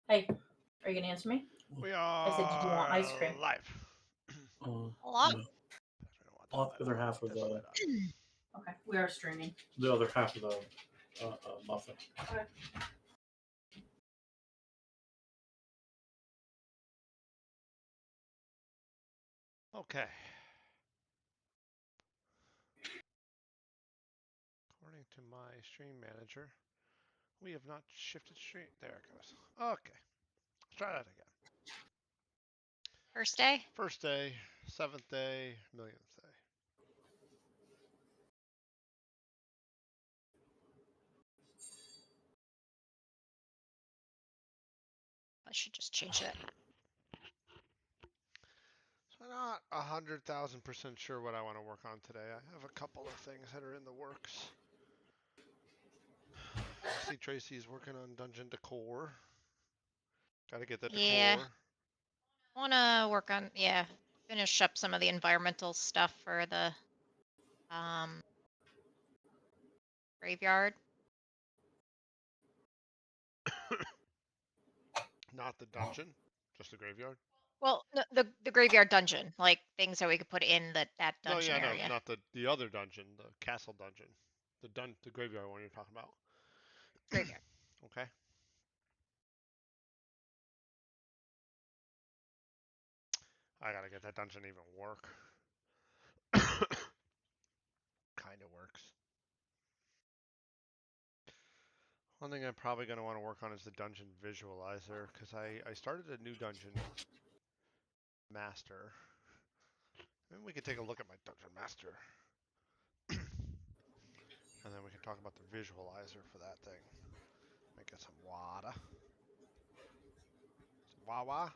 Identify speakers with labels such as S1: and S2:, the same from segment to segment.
S1: Hey, are you gonna answer me?
S2: We
S1: I said, did you want ice
S2: are
S1: cream?
S2: live.
S3: Hello?
S1: No. The other half of the Okay, we are streaming. The other half of the muffin. Okay.
S2: Okay. According to my stream manager, we have not shifted stream. There it goes. Okay. Let's try that again.
S3: First day?
S2: First day, 7th day, millionth day.
S3: I should just change that.
S2: So I'm not 100,000% sure what I want to work on today. I have a couple of things that are in the works. I see Tracy's working on dungeon decor. Got to get the
S3: Yeah.
S2: decor.
S3: I want to work on, finish up some of the environmental stuff for the graveyard.
S2: Not the dungeon, just the graveyard.
S3: Well, the graveyard dungeon, like things that we could put in that
S2: No,
S3: dungeon
S2: yeah, no,
S3: area.
S2: not the other dungeon, the castle dungeon, the graveyard one you're talking about.
S3: Graveyard.
S2: Okay. I gotta get that dungeon even work. Kind of works. One thing I'm probably going to want to work on is the dungeon visualizer, because I started a new dungeon master. Maybe we could take a look at my dungeon master. And then we can talk about the visualizer for that thing. Might get some water. Some wawa.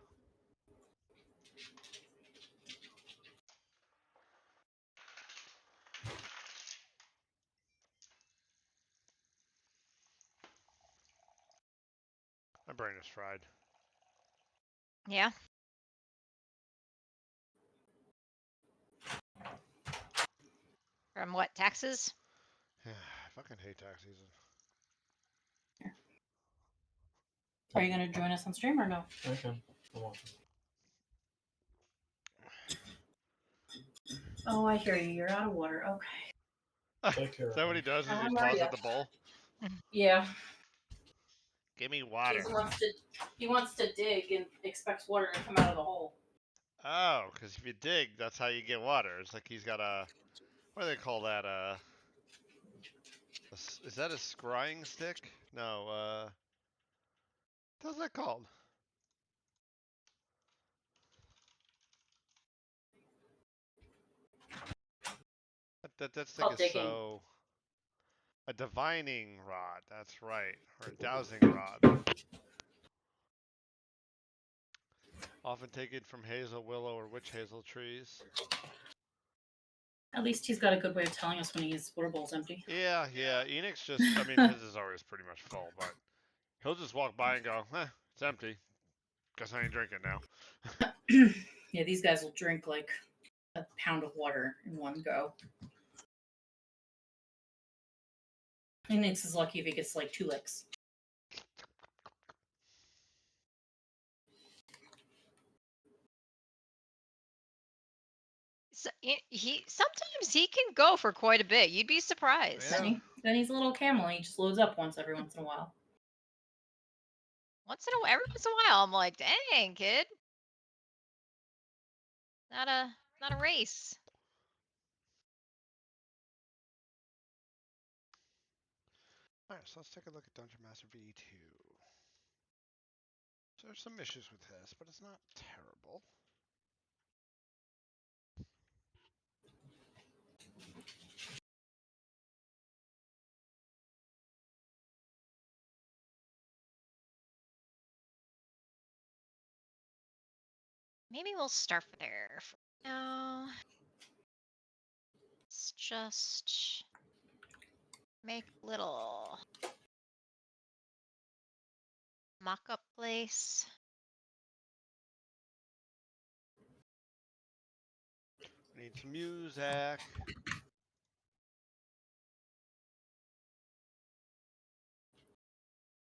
S2: My brain is fried.
S3: Yeah. From what, taxes?
S2: I fucking hate tax season.
S1: Are you gonna join us on stream or no? Okay. Oh, I hear you. You're out of water. Okay.
S2: Is that what he does? Is he
S1: I'm
S2: just
S1: ready.
S2: tosses at the bowl?
S1: Yeah.
S2: Give me water.
S1: He wants to dig and expects water to come out of the hole.
S2: Oh, because if you dig, that's how you get water. It's like he's got a, what do they call that? Is that a scrying stick? No, what's that called? That stick is
S1: Digging.
S2: so... A divining rod, that's right. Or a dowsing rod. Often taken from hazel, willow, or witch hazel trees.
S1: At least he's got a good way of telling us when his water bowl's empty.
S2: Yeah. Enix just, I mean, his is always pretty much full, but he'll just walk by and go, it's empty. Guess I ain't drinking now.
S1: Yeah, these guys will drink like a pound of water in one go. And Nix is lucky if he gets like 2 licks.
S3: So, he sometimes he can go for quite a bit. You'd be surprised.
S2: Yeah.
S1: Then he's a little camel. He just loads up every once in a while.
S3: Every once in a while, I'm like, dang, kid. Not a race.
S2: Alright, so let's take a look at Dungeon Master V2. So there's some issues with this, but it's not terrible.
S3: Maybe we'll start there for now. Let's just make a little mock-up place.
S2: Need some music.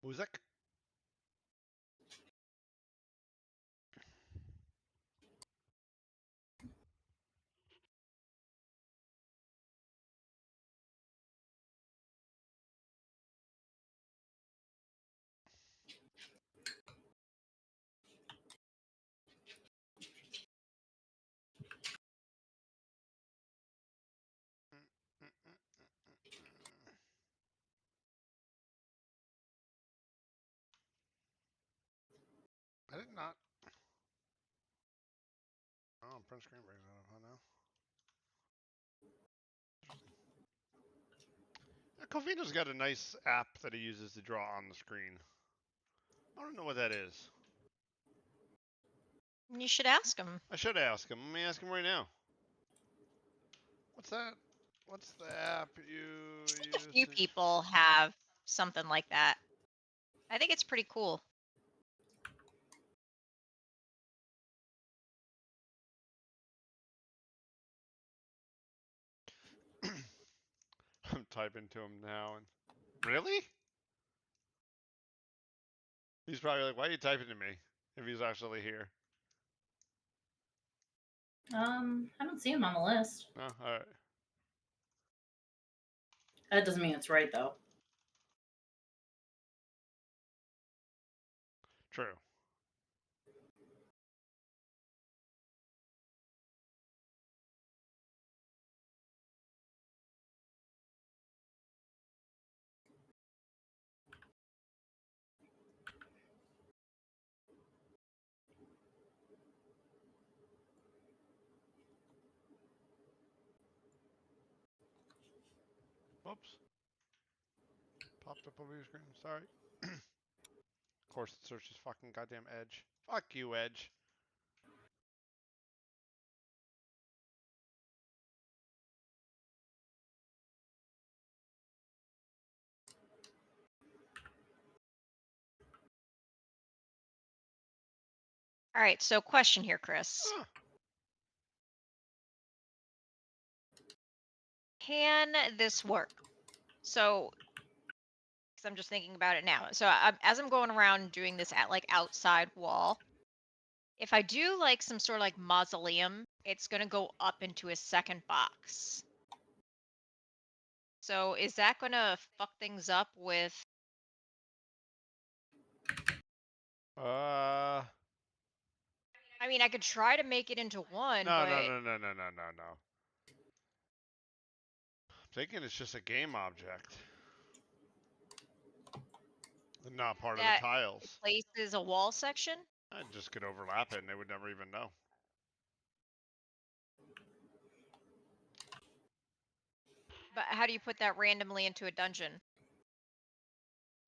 S2: Music. did not. Oh, print screen bring that up, huh, now? Covino's got a nice app that he uses to draw on the screen. I don't know what that is.
S3: You should ask him.
S2: I should ask him. Let me ask him right now. What's that? What's the app you use?
S3: A few people have something like that. I think it's pretty cool.
S2: I'm typing to him now, and really? He's probably like, "Why are you typing to me?" If he's actually here.
S4: I don't see him on the list.
S2: Oh, all right.
S4: That doesn't mean it's right though.
S2: True. Whoops. Popped up over your screen. Sorry. Of course, it searches fucking goddamn Edge. Fuck you, Edge.
S3: All right, so question here, Chris.
S2: Huh.
S3: Can this work? So, because I'm just thinking about it now. So, as I'm going around doing this at like outside wall, if I do like some sort of like mausoleum, it's going to go up into a second box. So, is that going to fuck things up with? I mean, I could try to make it into one,
S2: No,
S3: but
S2: no. I'm thinking it's just a game object. And not part of the
S3: that
S2: tiles.
S3: places a wall section.
S2: I just could overlap it and they would never even know.
S3: But how do you put that randomly into a dungeon?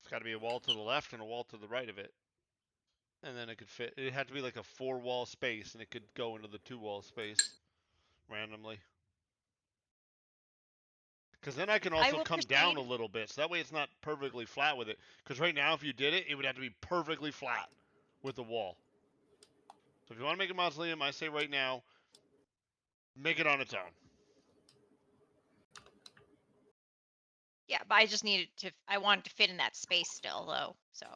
S2: It's got to be a wall to the left and a wall to the right of it. And then it could fit. It had to be like a 4-wall space and it could go into the 2-wall space randomly. Because then I can also come down a little bit. So that way it's not perfectly flat with it. Because right now if you did it, it would have to be perfectly flat with the wall. So if you want to make a mausoleum, I say right now, make it on its own.
S3: Yeah, but I just needed to. I wanted to fit in that space still, though. So.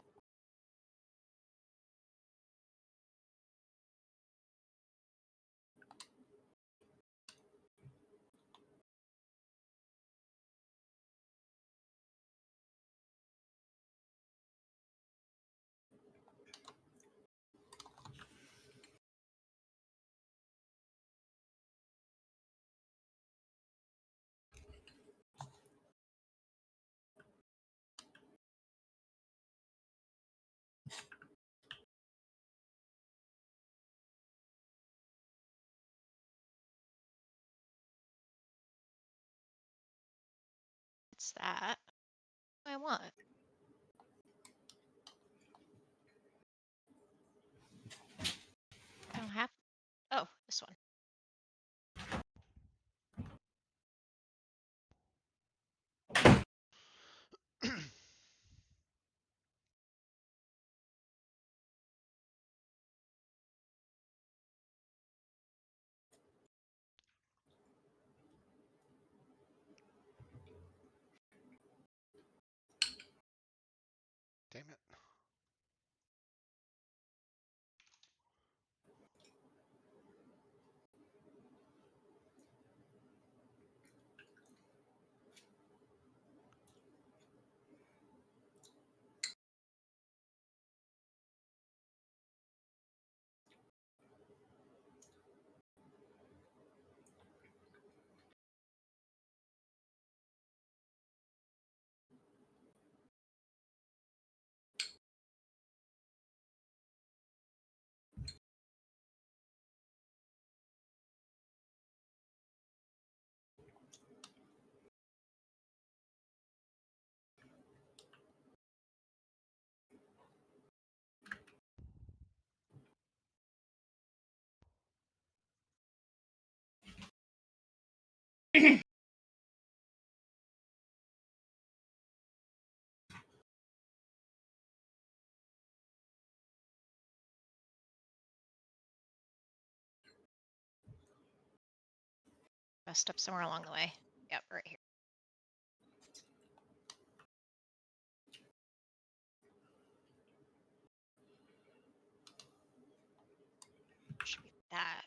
S3: It's that. What do I want? I don't have. Oh, this one.
S2: Damn it.
S3: Messed up somewhere along the way. Yep, right here. Should be that.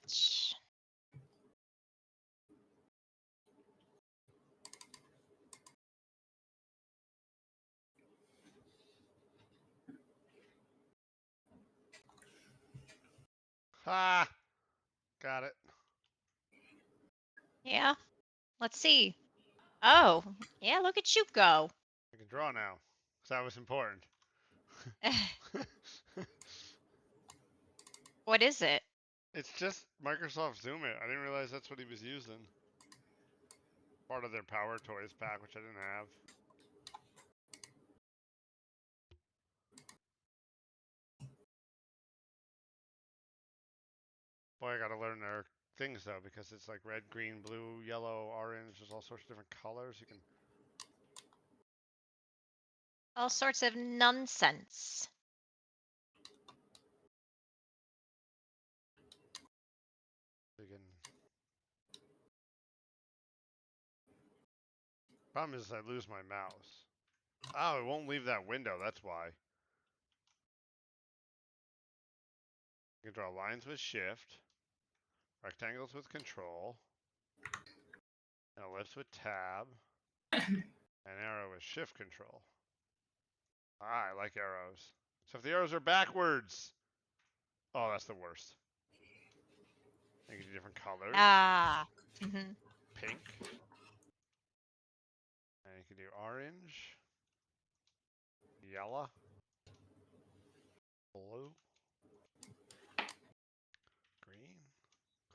S2: Ah, got it.
S3: Yeah. Let's see. Oh, yeah, look at you go.
S2: I can draw now, because that was important.
S3: What is it?
S2: It's just Microsoft Zoom It. I didn't realize that's what he was using. Part of their Power Toys pack, which I didn't have. Boy, I gotta learn their things though, because it's like red, green, blue, yellow, orange. There's all sorts of different colors. You can.
S3: All sorts of nonsense.
S2: You can. Problem is, I lose my mouse. Oh, it won't leave that window. That's why. You can draw lines with Shift, rectangles with Control, an ellipse with Tab, an arrow with Shift Control. Ah, I like arrows. So if the arrows are backwards, oh, that's the worst. You can do different colors.
S3: Ah. Mm-hmm.
S2: Pink. And you can do orange, yellow, blue, green.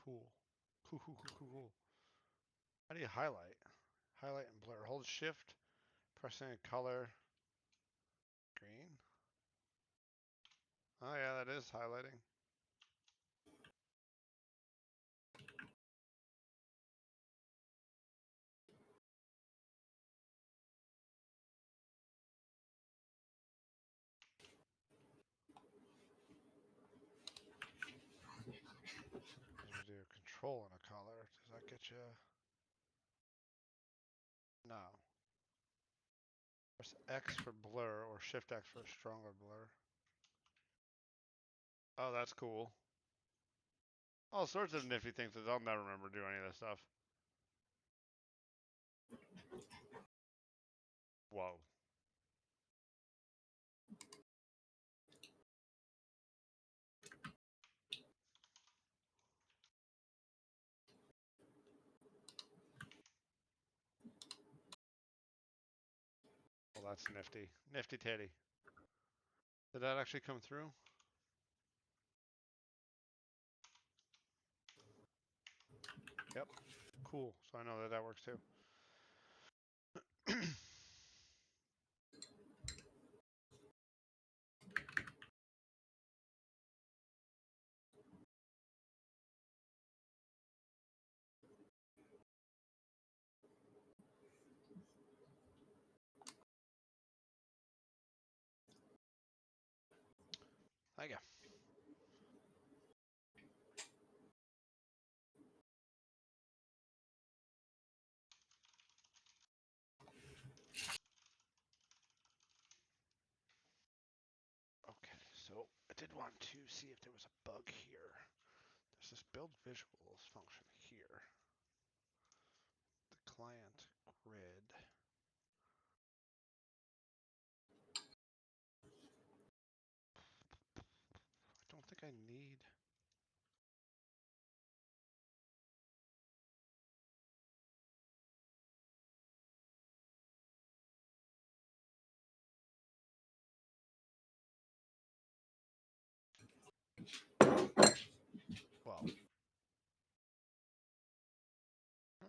S2: Cool. Cool, cool, cool, cool, cool. How do you highlight? Highlight and blur. Hold Shift, pressing a color. Green. Oh yeah, that is highlighting. Because we do Control and a color. Does that get you? No. Press X for blur or Shift X for a stronger blur. Oh, that's cool. All sorts of nifty things that I'll never remember doing any of this stuff. Whoa. Well, that's nifty. Nifty titty. Did that actually come through? Yep. Cool. So I know that that works too. Thank you. Okay, so I did want to see if there was a bug here. There's this build visuals function here. The client grid. I don't think I need. Well,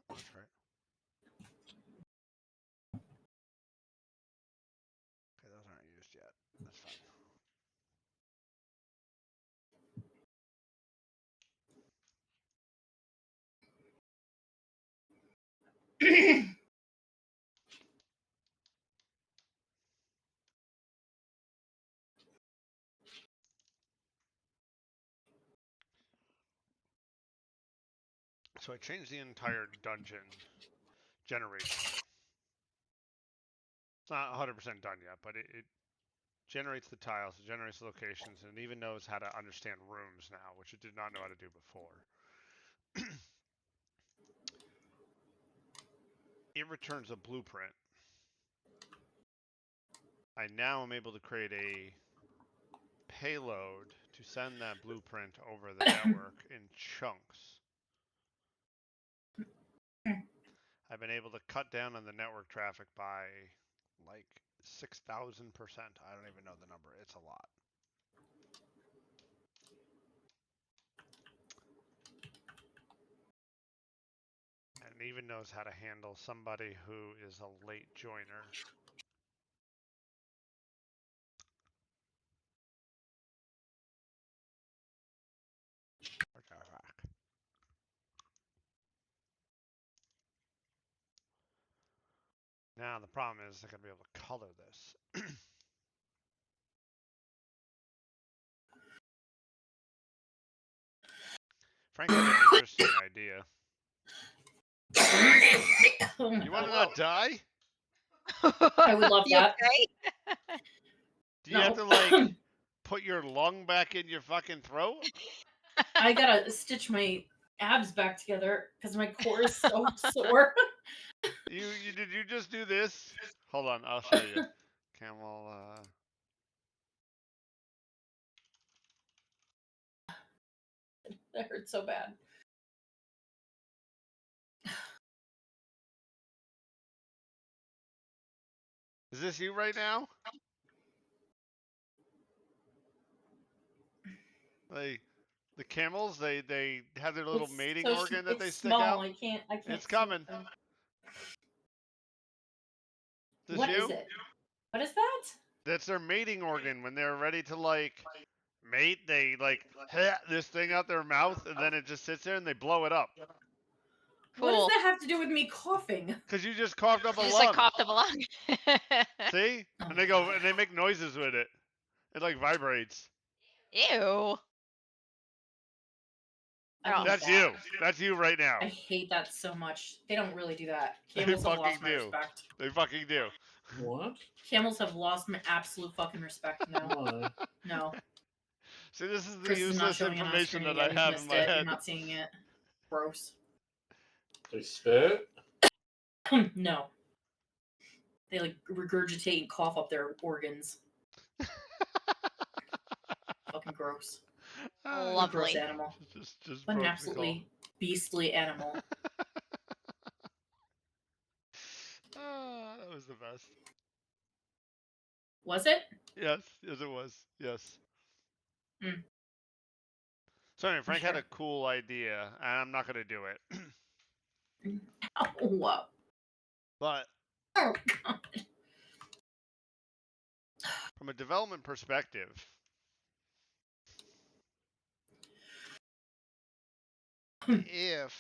S2: that's right. Okay, those aren't used yet. That's fine. So I changed the entire dungeon generation. It's not 100% done yet, but it generates the tiles, it generates the locations, and it even knows how to understand rooms now, which it did not know how to do before. It returns a blueprint. I now am able to create a payload to send that blueprint over the network in chunks. I've been able to cut down on the network traffic by like 6,000%. I don't even know the number. It's a lot. And it even knows how to handle somebody who is a late joiner. Now the problem is I gotta be able to color this. Frank had an interesting idea.
S4: Oh
S2: you want to not die?
S4: I would love that.
S3: Okay?
S2: Do you have to like put your lung back in your fucking throat?
S4: I gotta stitch my abs back together because my core is so sore.
S2: Did you just do this? Hold on, I'll show you. Camel.
S4: That hurts so bad.
S2: Is this you right now? Like the camels, they have their little mating organ that they stick
S4: small.
S2: out.
S4: I can't.
S2: It's coming.
S4: What is it? What is that?
S2: That's their mating organ. When they're ready to like mate, they like this thing out their mouth, and then it just sits there and they blow it up.
S3: Cool.
S4: What does that have to do with me coughing?
S2: Because you just coughed up a lung.
S3: You just like coughed up a lung.
S2: See?
S4: Oh
S2: And they go and they make noises with it. It like vibrates.
S3: Ew.
S2: That's you. That's you right now.
S4: I hate that so much. They don't really do that.
S2: They
S4: Camels have
S2: fucking
S4: lost my
S2: do.
S4: respect.
S2: They fucking do.
S1: What?
S4: Camels have lost my absolute fucking respect now.
S1: Why?
S4: No.
S2: See, this is the
S4: Chris is not
S2: useless
S4: showing it on
S2: information
S4: screen
S2: that I
S4: yet. He's
S2: have in
S4: missed
S2: my
S4: it.
S2: head.
S4: You're not seeing it. Gross.
S1: They spit?
S4: No. They like regurgitate and cough up their organs. Fucking gross.
S3: Lovely.
S4: Gross animal.
S2: Just
S4: What an absolutely beastly animal.
S2: That was the best.
S4: Was it?
S2: Yes, it was. Yes.
S4: Mm.
S2: So anyway, Frank
S4: Sure.
S2: had a cool idea, and I'm not going to do it.
S4: Oh,
S2: But
S4: oh God.
S2: from a development perspective, if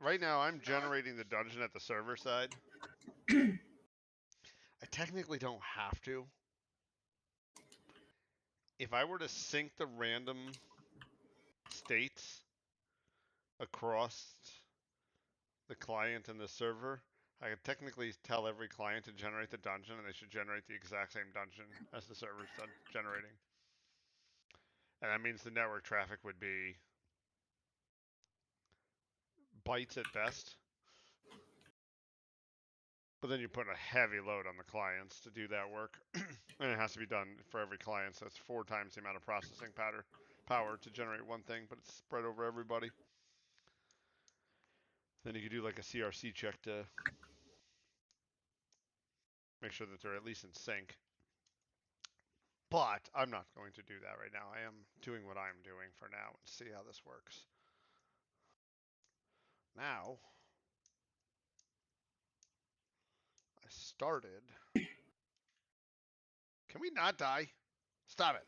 S2: right now I'm generating the dungeon at the server side, I technically don't have to. If I were to sync the random states across the client and the server, I could technically tell every client to generate the dungeon, and they should generate the exact same dungeon as the server's generating. And that means the network traffic would be bytes at best. But then you put a heavy load on the clients to do that work. And it has to be done for every client, so it's 4 times the amount of processing power to generate one thing, but it's spread over everybody. Then you could do like a CRC check to make sure that they're at least in sync. But I'm not going to do that right now. I am doing what I'm doing for now and see how this works. Now, I started. Can we not die? Stop it.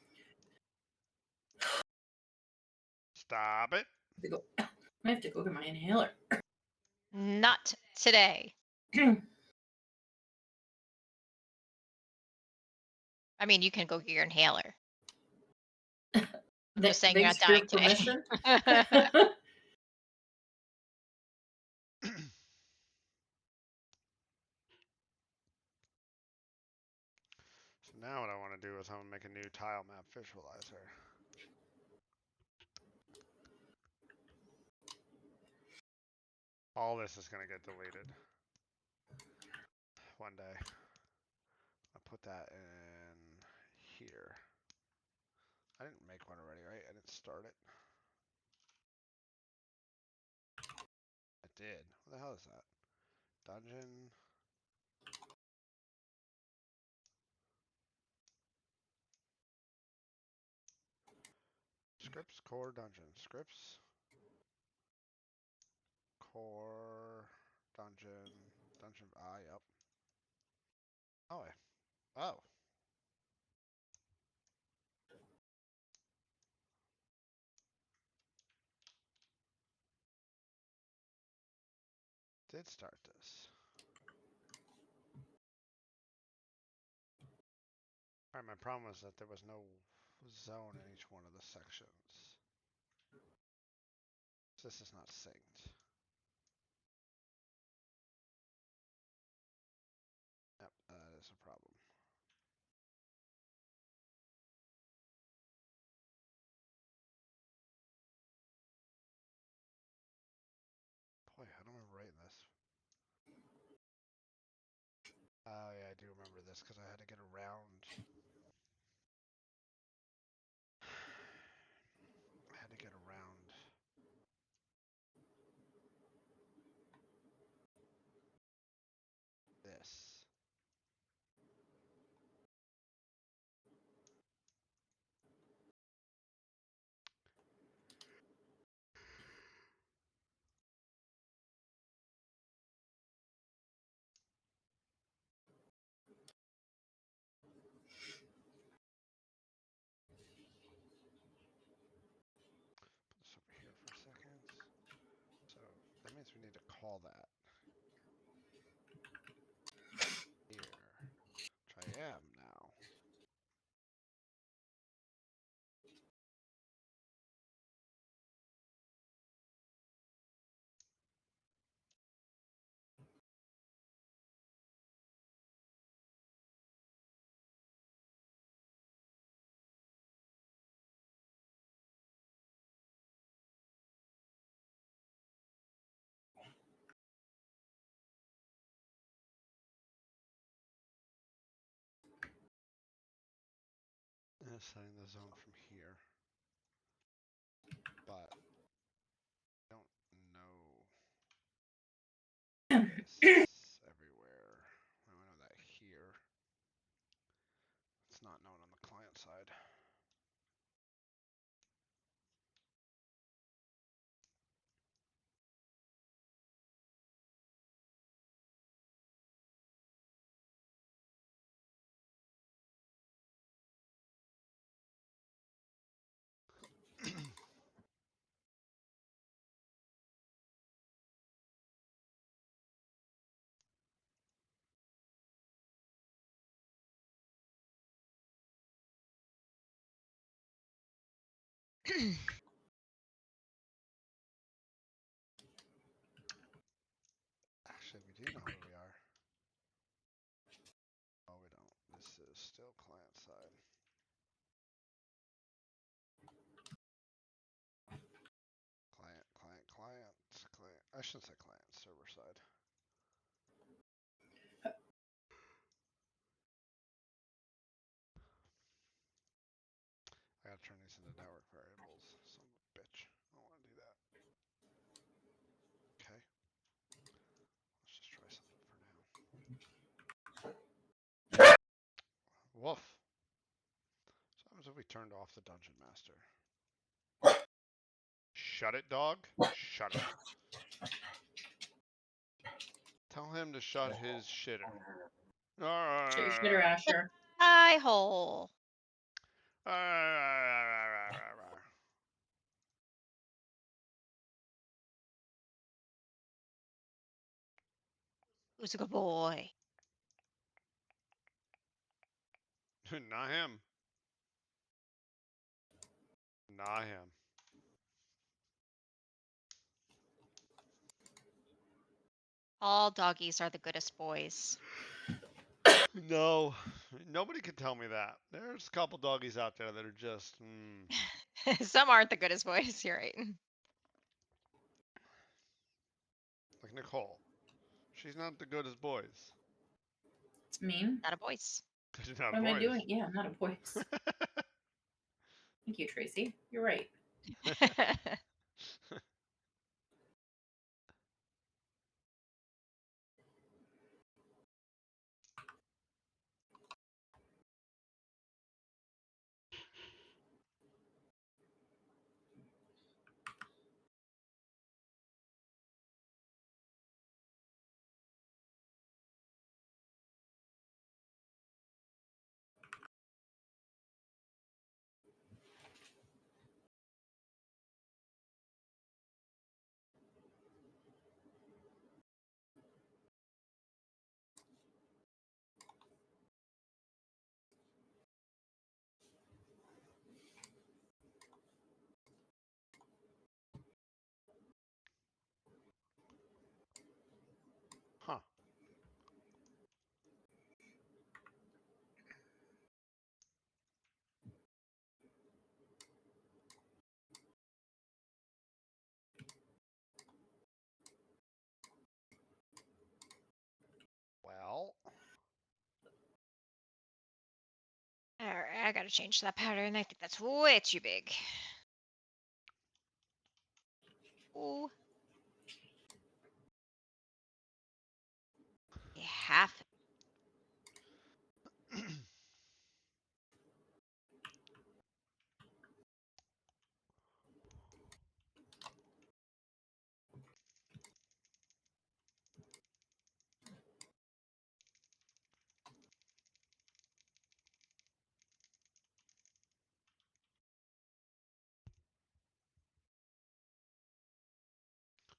S2: Stop it.
S4: I have to go get my inhaler.
S3: Not today. I mean, you can go get your inhaler. I'm just saying you're not dying today.
S2: Now what I want to do is I'm going to make a new tile map visualizer. All this is going to get deleted one day. I'll put that in here. I didn't make one already, right? I didn't start it. I did. What the hell is that? Dungeon. Scripts, core, dungeon. Scripts. Core, dungeon, dungeon, yep. Oh, oh. Did start this. Alright, my problem was that there was no zone in each one of the sections. This is not synced. Yep, that is a problem. Boy, I don't remember writing this. Oh yeah, I do remember this because I had to get around. I had to get around this. Put this over here for a second. So that means we need to call that here, which I am now. Setting the zone from here, but I don't know this everywhere. I know that here. It's not known on the client side. Actually, we do know who we are. Oh, we don't. This is still client side. Client. I shouldn't say client, server side. I gotta turn these into network variables. Son of a bitch. I don't wanna do that. Okay. Let's just try something for now. Woof. So what happens if we turned off the dungeon master? Shut it, dog. Shut it. Tell him to shut his shitter.
S4: Shut your shitter, Asher.
S3: Eye hole. Who's a good boy?
S2: Not him. Not him.
S3: All doggies are the goodest boys.
S2: No. Nobody can tell me that. There's a couple doggies out there that are just.
S3: Some aren't the goodest boys. You're right.
S2: Like Nicole. She's not the goodest boys.
S4: It's mean.
S3: Not a voice.
S2: She's not
S4: What
S2: a
S4: am I
S2: boys.
S4: doing? Yeah, I'm not a voice. Thank you, Tracy. You're right.
S2: Huh. Well.
S3: Alright, I gotta change that pattern. I think that's way too big. Ooh. Yeah, half.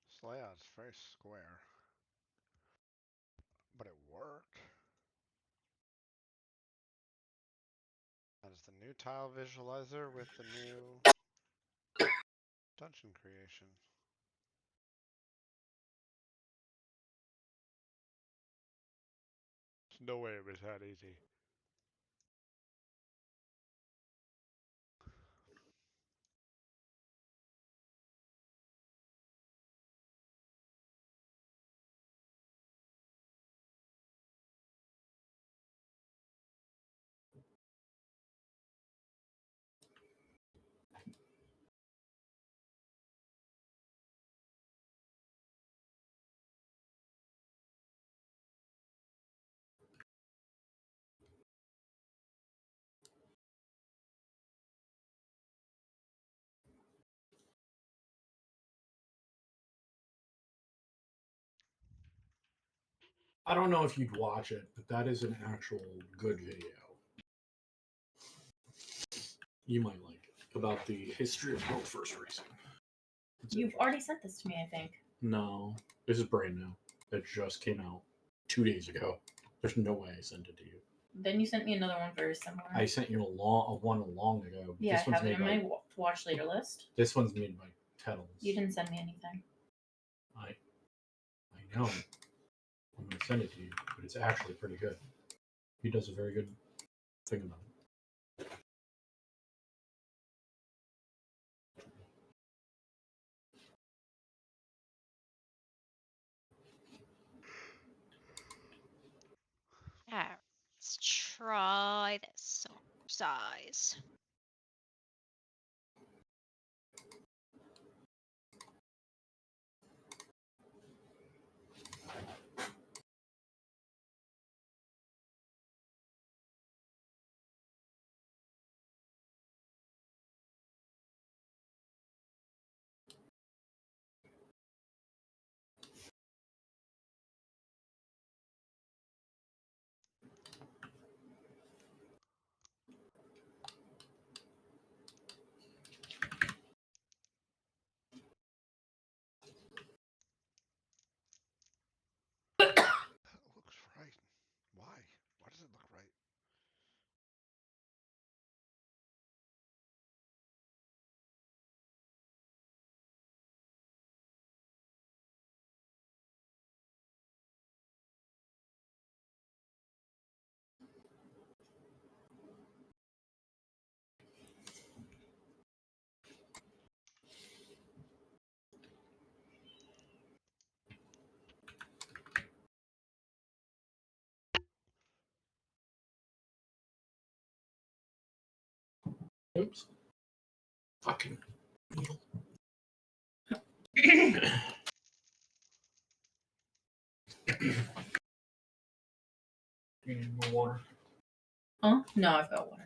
S2: This layout's very square. But it worked. That is the new tile visualizer with the new dungeon creation. There's no way it was that easy.
S1: I don't know if you'd watch it, but that is an actual good video. You might like it about the history of world first racing.
S4: You've already sent this to me, I think.
S1: No, this is brand new. It just came out 2 days ago. There's no way I sent it to you.
S4: Then you sent me another one very similar.
S1: I sent you one long ago.
S4: Yeah,
S1: this
S4: I
S1: one's
S4: have it
S1: made
S4: in
S1: by,
S4: my watch later list.
S1: This one's made by Petals.
S4: You didn't send me anything.
S1: I know. I'm gonna send it to you, but it's actually pretty good. He does a very good thing about it.
S3: Alright, let's try this size.
S1: Oops. Fucking needle. You need more water.
S4: Huh? No, I've got water.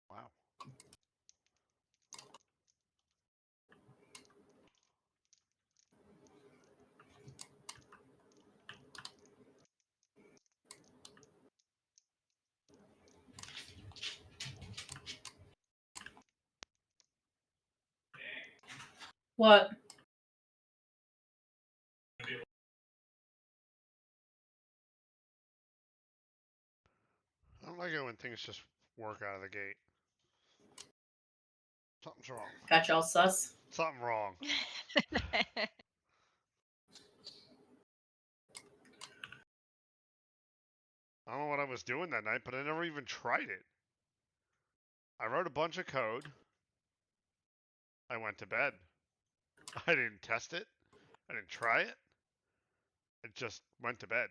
S2: Wow.
S4: What?
S2: I don't like it when things just work out of the gate. Something's wrong.
S4: Got y'all sus?
S2: Something wrong. I don't know what I was doing that night, but I never even tried it. I wrote a bunch of code. I went to bed. I didn't test it. I didn't try it. I just went to bed.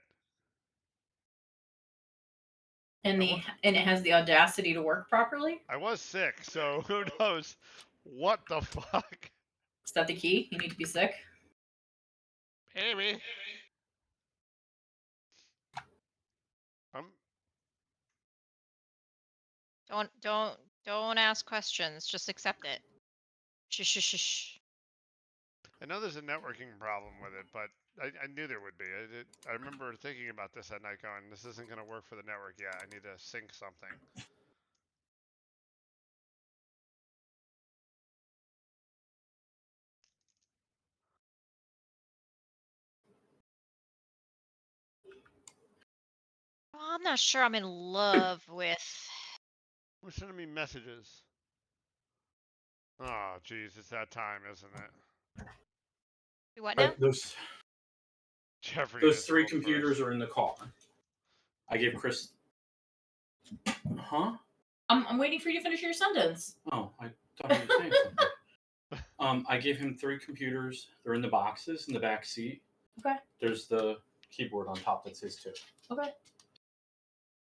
S4: And it has the audacity to work properly?
S2: I was sick, so who knows what the fuck?
S4: Is that the key? You need to be sick?
S2: Amy.
S3: Don't ask questions. Just accept it. Shh, shh, shh, shh.
S2: I know there's a networking problem with it, but I knew there would be. I remember thinking about this at night going, this isn't going to work for the network yet. I need to sync something.
S3: Well, I'm not sure I'm in love with.
S2: Who's sending me messages? Oh, geez, it's that time, isn't it?
S3: What now?
S1: Those
S2: Jeffrey.
S1: those three computers are in the car. I gave Chris. Huh?
S4: I'm waiting for you to finish your sentence.
S1: Oh, I thought you were saying something. I gave him 3 computers. They're in the boxes in the back seat.
S4: Okay.
S1: There's the keyboard on top that's his too.
S4: Okay.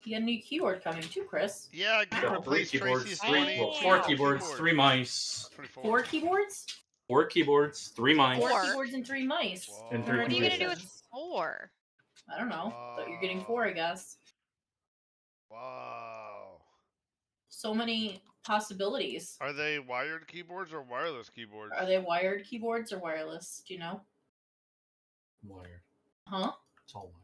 S4: You got a new keyboard coming too, Chris.
S2: Yeah, I can
S1: Got 3
S2: replace
S1: keyboards,
S2: Tracy's
S1: 4 keyboards, 3 mice.
S4: 4 keyboards?
S1: 4 keyboards, 3 mice.
S4: 4
S3: Four?
S4: keyboards and 3 mice.
S1: And
S3: What
S1: 3
S3: are you gonna do with
S1: computers.
S3: 4?
S4: I don't know. But you're getting 4, I guess.
S2: Wow.
S4: So many possibilities.
S2: Are they wired keyboards or wireless keyboards?
S4: Are they wired keyboards or wireless? Do you know?
S1: Wired.
S4: Huh?
S1: It's all wired.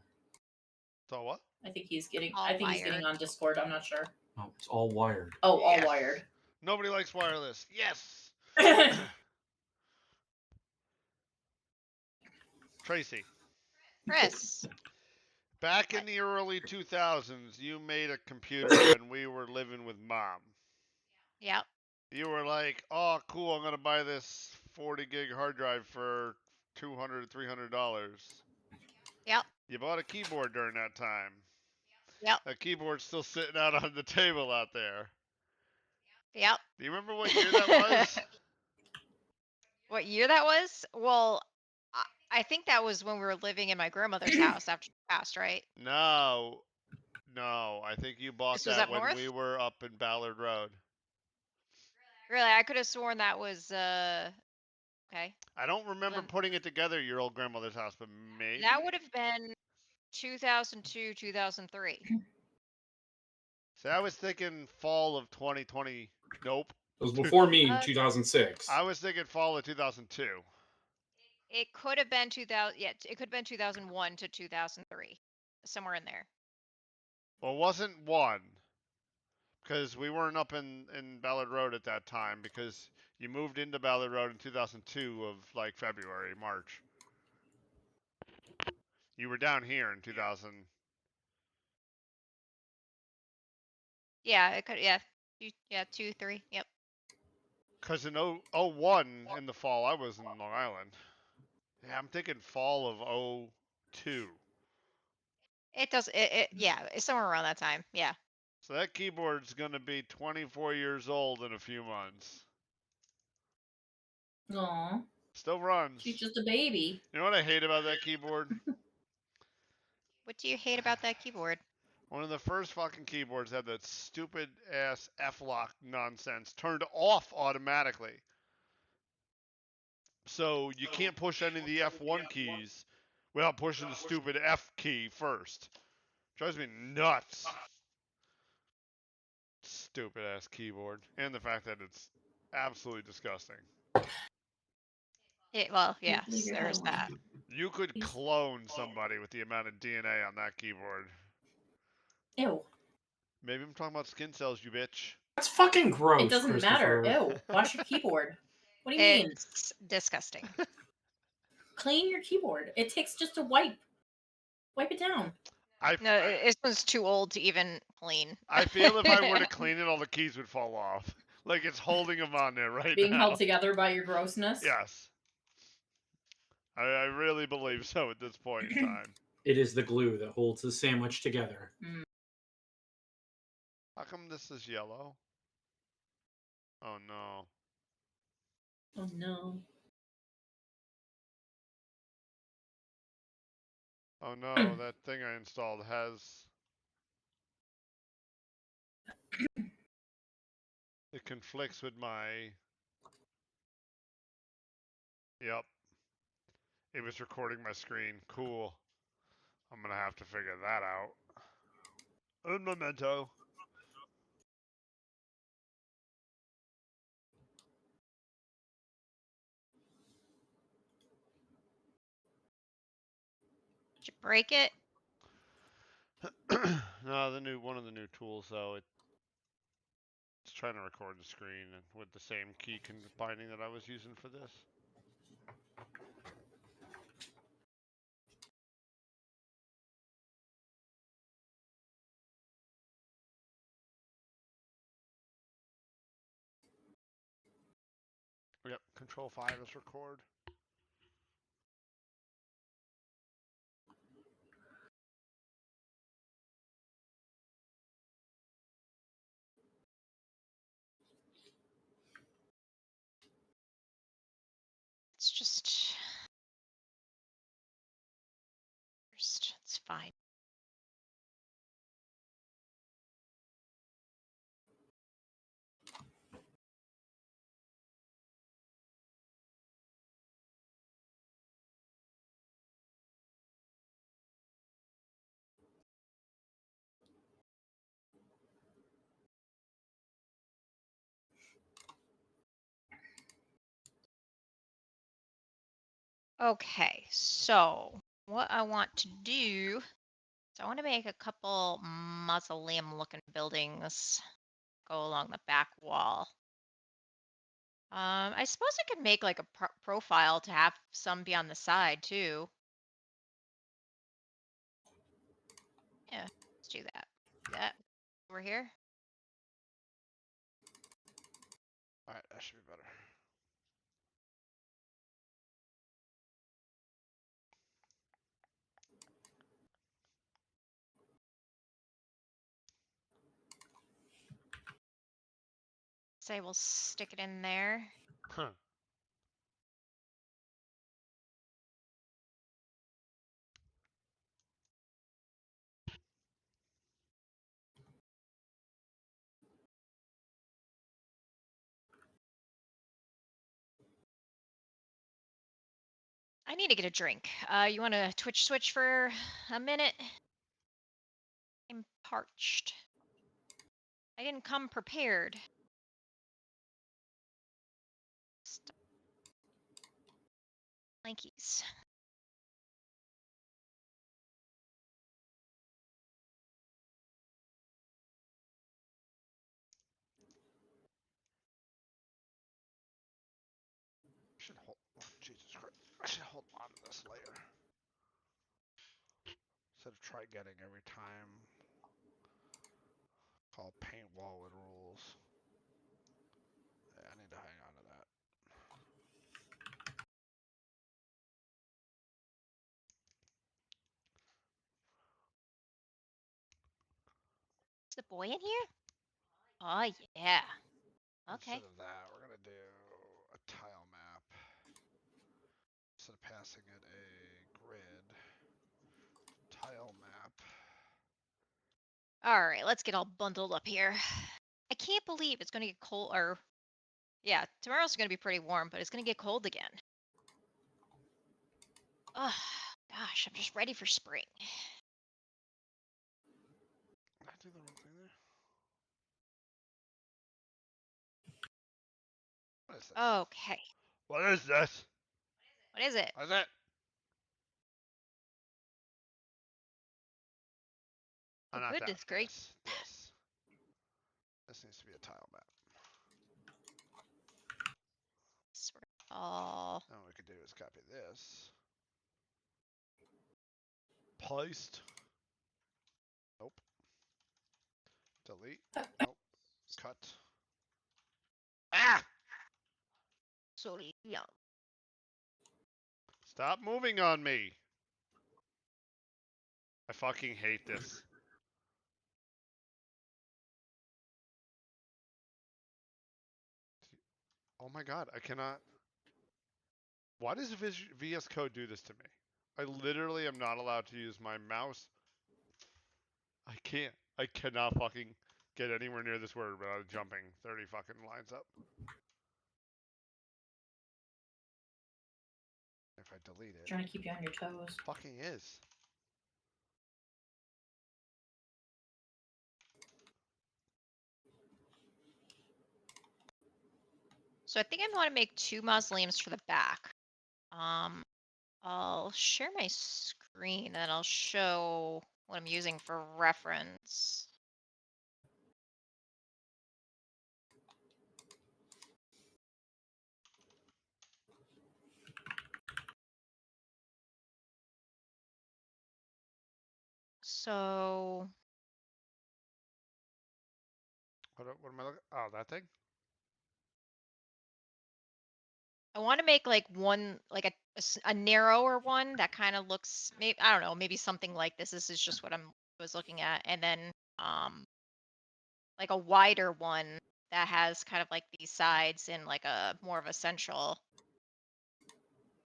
S2: So what?
S4: I think he's getting.
S3: All
S4: I think he's getting
S3: wired.
S4: on Discord. I'm not sure.
S1: No, it's all wired.
S4: Oh, all
S2: Yes.
S4: wired.
S2: Nobody likes wireless. Yes. Tracy.
S3: Chris.
S2: Back in the early 2000s, you made a computer when we were living with mom.
S3: Yep.
S2: You were like, oh, cool, I'm going to buy this 40 gig hard drive for $200, $300.
S3: Yep.
S2: You bought a keyboard during that time.
S3: Yep.
S2: That keyboard's still sitting out on the table out there.
S3: Yep.
S2: Do you remember what year that was?
S3: What year that was? Well, I think that was when we were living in my grandmother's house after she passed, right?
S2: No. I think you bought
S3: This was
S2: that
S3: up
S2: when
S3: north?
S2: we were up in Ballard Road.
S3: Really, I could have sworn that was okay.
S2: I don't remember
S3: Then-
S2: putting it together at your old grandmother's house, but maybe.
S3: That would have been 2002, 2003.
S2: See, I was thinking fall of 2020. Nope.
S5: It was before me,
S3: Uh,
S5: 2006.
S2: I was thinking fall of 2002.
S3: It could have been 2000. Yeah, it could have been 2001 to 2003, somewhere in there.
S2: Well, it wasn't 1. Because we weren't up in Ballard Road at that time, because you moved into Ballard Road in 2002 of like February, March. You were down here in 2000.
S3: Yeah, it could. Yeah, yeah, 2, 3. Yep.
S2: Because in 01 in the fall, I was in Long Island. Yeah, I'm thinking fall of 02.
S3: It does. Yeah, it's somewhere around that time. Yeah.
S2: So that keyboard's going to be 24 years old in a few months.
S4: Aw,
S2: Still runs.
S4: she's just a baby.
S2: You know what I hate about that keyboard?
S3: What do you hate about that keyboard?
S2: One of the first fucking keyboards had that stupid ass F-lock nonsense turned off automatically. So you can't push any of the F1 keys without pushing the stupid F key first. Drives me nuts. Stupid ass keyboard. And the fact that it's absolutely disgusting.
S3: Well,
S4: Please
S3: yes,
S4: leave your
S3: there's
S4: head alone.
S3: that.
S2: You could
S4: Please.
S2: clone somebody with the amount of DNA on that keyboard.
S4: Ew.
S2: Maybe I'm talking about skin cells, you bitch.
S5: That's fucking gross,
S4: It doesn't matter.
S5: Christopher.
S4: Ew. Wash your keyboard. What do you mean?
S3: It's disgusting.
S4: Clean your keyboard. It takes just a wipe. Wipe it down.
S3: No, this one's too old to even clean.
S2: I feel if I were to clean it, all the keys would fall off. Like it's holding them on there right
S4: Being
S2: now.
S4: held together by your grossness.
S2: Yes. I really believe so at this point in time.
S5: It is the glue that holds the sandwich together.
S2: How come this is yellow? Oh no.
S4: Oh no.
S2: Oh no, that thing I installed has... It conflicts with my... Yep. It was recording my screen. Cool. I'm gonna have to figure that out. Un momento.
S3: Did you break it?
S2: No, one of the new tools though, it's trying to record the screen and with the same key combining that I was using for this. Yep, Control 5 is record.
S3: It's just. It's fine. Okay, so what I want to do is I want to make a couple mausoleum looking buildings go along the back wall. I suppose I could make like a profile to have some be on the side too. Yeah, let's do that. Do that over here.
S2: Alright, that should be better.
S3: Say we'll stick it in there.
S2: Huh.
S3: I need to get a drink. You want to Twitch switch for a minute? I'm parched. I didn't come prepared. Blankies.
S2: Should hold. Oh, Jesus Christ! I should hold on to this layer instead of try getting every time. Call paint wall with rules. Yeah, I need to hang on to that.
S3: Is the boy in here? Oh yeah. Okay.
S2: Instead of that, we're gonna do a tile map. Instead of passing it a grid, tile map.
S3: All right, let's get all bundled up here. I can't believe it's gonna get cold. Or yeah, tomorrow's gonna be pretty warm, but it's gonna get cold again. Oh gosh, I'm just ready for spring.
S2: Did I do the wrong thing there? What is this?
S3: Okay.
S2: What is this?
S3: What is it?
S2: What is it?
S3: Oh,
S2: not
S3: goodness
S2: that.
S3: gracious.
S2: This needs to be a tile map.
S3: Oh.
S2: Now what we could do is copy this. Paste. Nope. Delete. Nope. Cut. Ah!
S3: So yeah.
S2: Stop moving on me. I fucking hate this. Oh my god, I cannot. Why does VS Code do this to me? I literally am not allowed to use my mouse. I can't. I cannot fucking get anywhere near this word without jumping 30 fucking lines up. If I delete it.
S4: Trying to keep you on your toes.
S2: Fucking is.
S3: So I think I want to make 2 mausoleums for the back. I'll share my screen and I'll show what I'm using for reference. So
S2: What am I looking? Oh, that thing?
S3: I want to make like one, like a narrower one that kind of looks, maybe, I don't know, maybe something like this. This is just what I was looking at. And then like a wider one that has kind of like these sides and like a more of a central.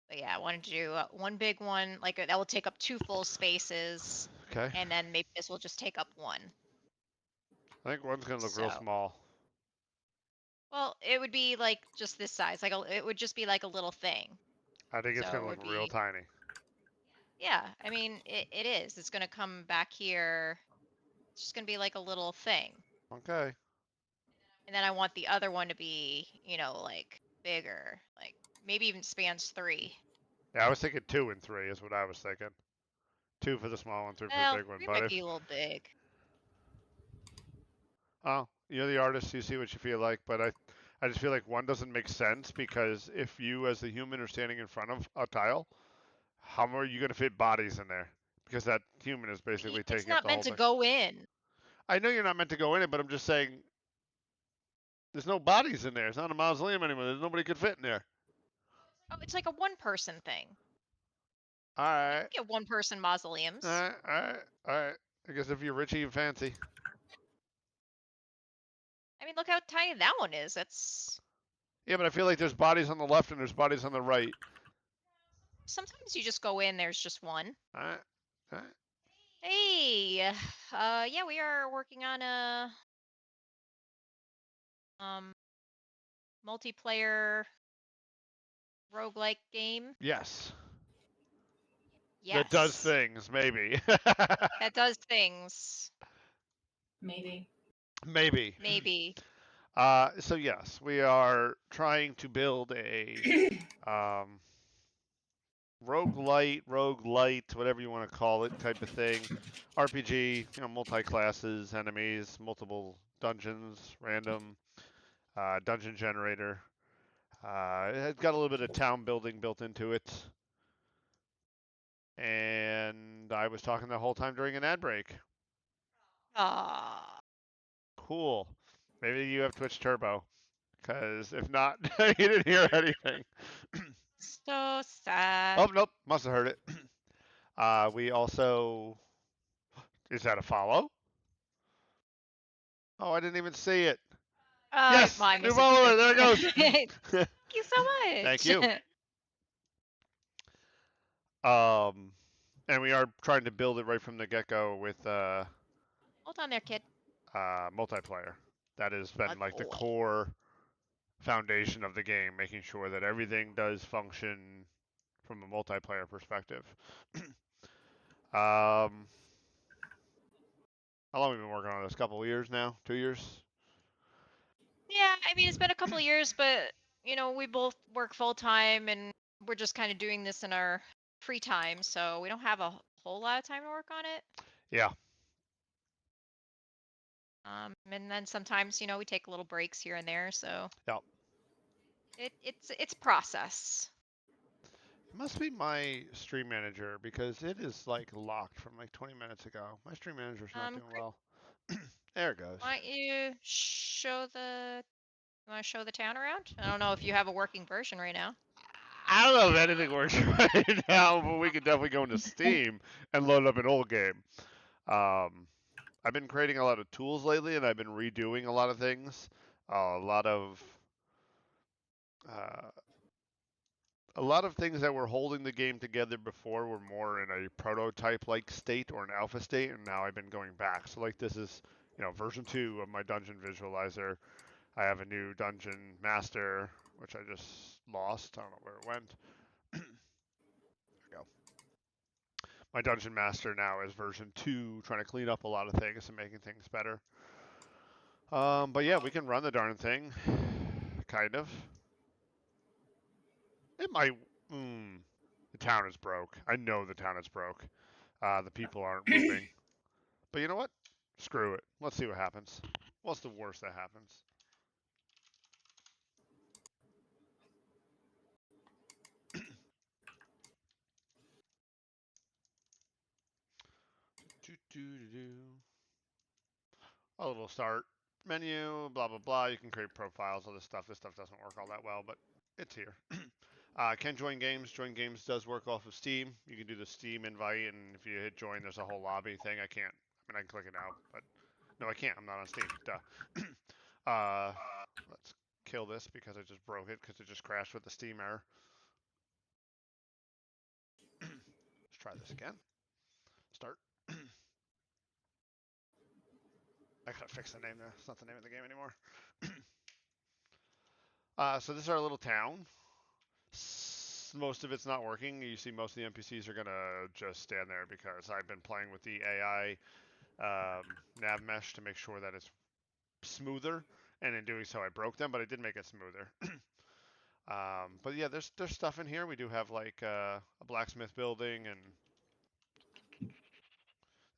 S3: But yeah, I wanted to do one big one, like that will take up 2 full spaces.
S2: Okay.
S3: And then maybe this will just take up 1.
S2: I think one's gonna look real
S3: So-
S2: small.
S3: Well, it would be like just this size. Like it would just be like a little thing.
S2: I think it's
S3: So
S2: gonna
S3: it
S2: look
S3: would
S2: real
S3: be-
S2: tiny.
S3: Yeah, I mean it is. It's gonna come back here. It's just gonna be like a little thing.
S2: Okay.
S3: And then I want the other one to be, you know, like bigger, like maybe even spans 3.
S2: Yeah, I was thinking 2 and 3 is what I was thinking. 2 for the small one, 3 for
S3: Well,
S2: the big one.
S3: 3
S2: But
S3: might
S2: if
S3: be a little big.
S2: oh, you're the artist, you see what you feel like. But I just feel like one doesn't make sense because if you as the human are standing in front of a tile, how are you gonna fit bodies in there? Because that human is basically
S3: It's
S2: taking up
S3: not
S2: the whole
S3: meant to
S2: thing.
S3: go in.
S2: I know you're not meant to go in it, but I'm just saying there's no bodies in there. It's not a mausoleum anymore. There's nobody could fit in there.
S3: Oh, it's like a 1-person thing.
S2: All right.
S3: You get 1-person mausoleums.
S2: All right. All right. All right. I guess if you're Richie and fancy.
S3: I mean, look how tiny that one is. That's
S2: Yeah, but I feel like there's bodies on the left and there's bodies on the right.
S3: sometimes you just go in. There's just 1.
S2: All right. All right.
S3: Hey, yeah, we are working on a multiplayer roguelike game.
S2: Yes.
S3: Yes.
S2: That does things, maybe.
S3: That does things.
S4: Maybe.
S2: Maybe.
S3: Maybe.
S2: So yes, we are trying to build a roguelite, whatever you want to call it, type of thing. RPG, multi-classes, enemies, multiple dungeons, random dungeon generator. It's got a little bit of town building built into it. And I was talking the whole time during an ad break.
S3: Ah.
S2: Cool. Maybe you have Twitch Turbo. Because if not, you didn't hear anything.
S3: So sad.
S2: Oh, nope. Must have heard it. We also... Is that a follow? Oh, I didn't even see it. Yes!
S3: My
S2: New
S3: message.
S2: follower! There it goes!
S3: Thank you so much.
S2: Thank you. And we are trying to build it right from the get-go with
S3: Hold on there, kid.
S2: multiplayer. That has been like the
S3: boy.
S2: core foundation of the game, making sure that everything does function from a multiplayer perspective. How long have we been working on this? A couple of years now? 2 years?
S3: Yeah, I mean, it's been a couple of years, but we both work full time and we're just kind of doing this in our free time, so we don't have a whole lot of time to work on it.
S2: Yeah.
S3: And then sometimes, we take little breaks here and there, so
S2: Yep.
S3: it's process.
S2: It must be my stream manager because it is like locked from like 20 minutes ago. My stream manager's not doing well. There it goes.
S3: Why don't you want to show the town around? I don't know if you have a working version right now.
S2: I don't know if anything works right now, but we could definitely go into Steam and load up an old game. I've been creating a lot of tools lately, and I've been redoing a lot of things. A lot of things that were holding the game together before were more in a prototype-like state or an alpha state, and now I've been going back. So like this is, version 2 of my dungeon visualizer. I have a new dungeon master, which I just lost. I don't know where it went. There we go. My dungeon master now is version 2, trying to clean up a lot of things and making things better. But yeah, we can run the darn thing, kind of. It might. The town is broke. I know the town is broke. The people aren't moving. But you know what? Screw it. Let's see what happens. What's the worst that happens? A little start menu, blah blah blah. You can create profiles, all this stuff. This stuff doesn't work all that well, but it's here. Can join games. Join games does work off of Steam. You can do the Steam invite, and if you hit join, there's a whole lobby thing. I can't. I mean, I can click it now, but no, I can't. I'm not on Steam. Duh. Let's kill this because I just broke it because it just crashed with the Steam error. Let's try this again. Start. I gotta fix the name there. It's not the name of the game anymore. So this is our little town. Most of it's not working. You see most of the NPCs are gonna just stand there because I've been playing with the AI nav mesh to make sure that it's smoother, and in doing so I broke them, but I did make it smoother. But yeah, there's stuff in here. We do have like a blacksmith building, and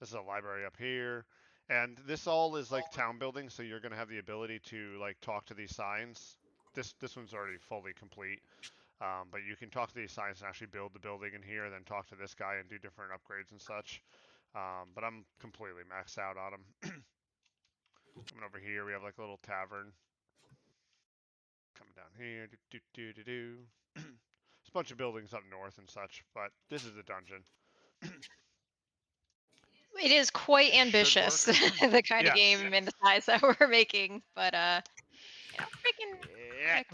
S2: this is a library up here. And this all is like town building, so you're gonna have the ability to like talk to these signs. This one's already fully complete. But you can talk to these signs and actually build the building in here, and then talk to this guy and do different upgrades and such. But I'm completely maxed out on them. Coming over here, we have like a little tavern. Coming down here, There's a bunch of buildings up north and such, but this is the dungeon.
S3: It is quite ambitious, the kind of game and the size that we're making, but making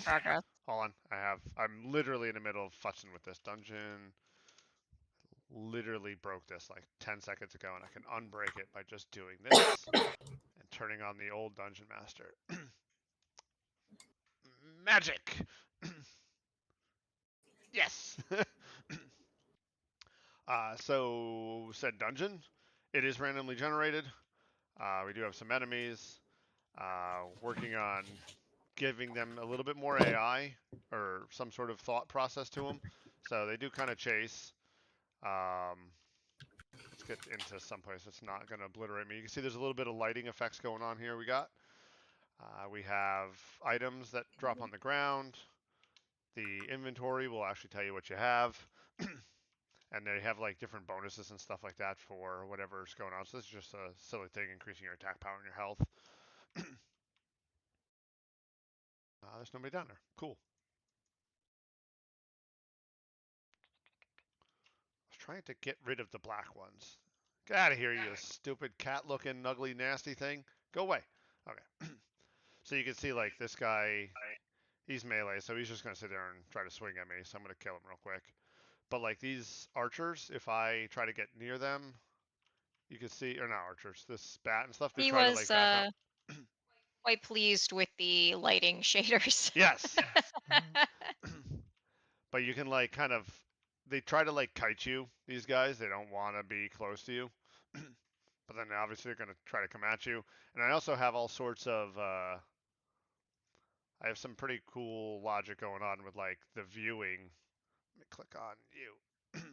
S3: progress.
S2: Hold on, I'm literally in the middle of futzing with this dungeon. Literally broke this like 10 seconds ago, and I can unbreak it by just doing this and turning on the old dungeon master. Magic! Yes! So said dungeon, it is randomly generated. We do have some enemies. working on giving them a little bit more AI or some sort of thought process to them. So they do kind of chase. Let's get into someplace that's not going to obliterate me. You can see there's a little bit of lighting effects going on here. We have items that drop on the ground. The inventory will actually tell you what you have. And they have like different bonuses and stuff like that for whatever's going on. So this is just a silly thing, increasing your attack power and your health. There's nobody down there. Cool. I was trying to get rid of the black ones. Get out of here, you stupid cat-looking, ugly, nasty thing. Go away. Okay. So you can see like this guy, he's melee, so he's just going to sit there and try to swing at me. So I'm going to kill him real quick. But like these archers, if I try to get near them, you can see, or not archers, this bat and stuff, they
S3: He
S2: try to
S3: was
S2: like back up.
S3: quite pleased with the lighting shaders.
S2: Yes. But you can like kind of, they try to like kite you, these guys. They don't want to be close to you. But then obviously they're going to try to come at you. And I also have all sorts of, I have some pretty cool logic going on with like the viewing. Let me click on you. Let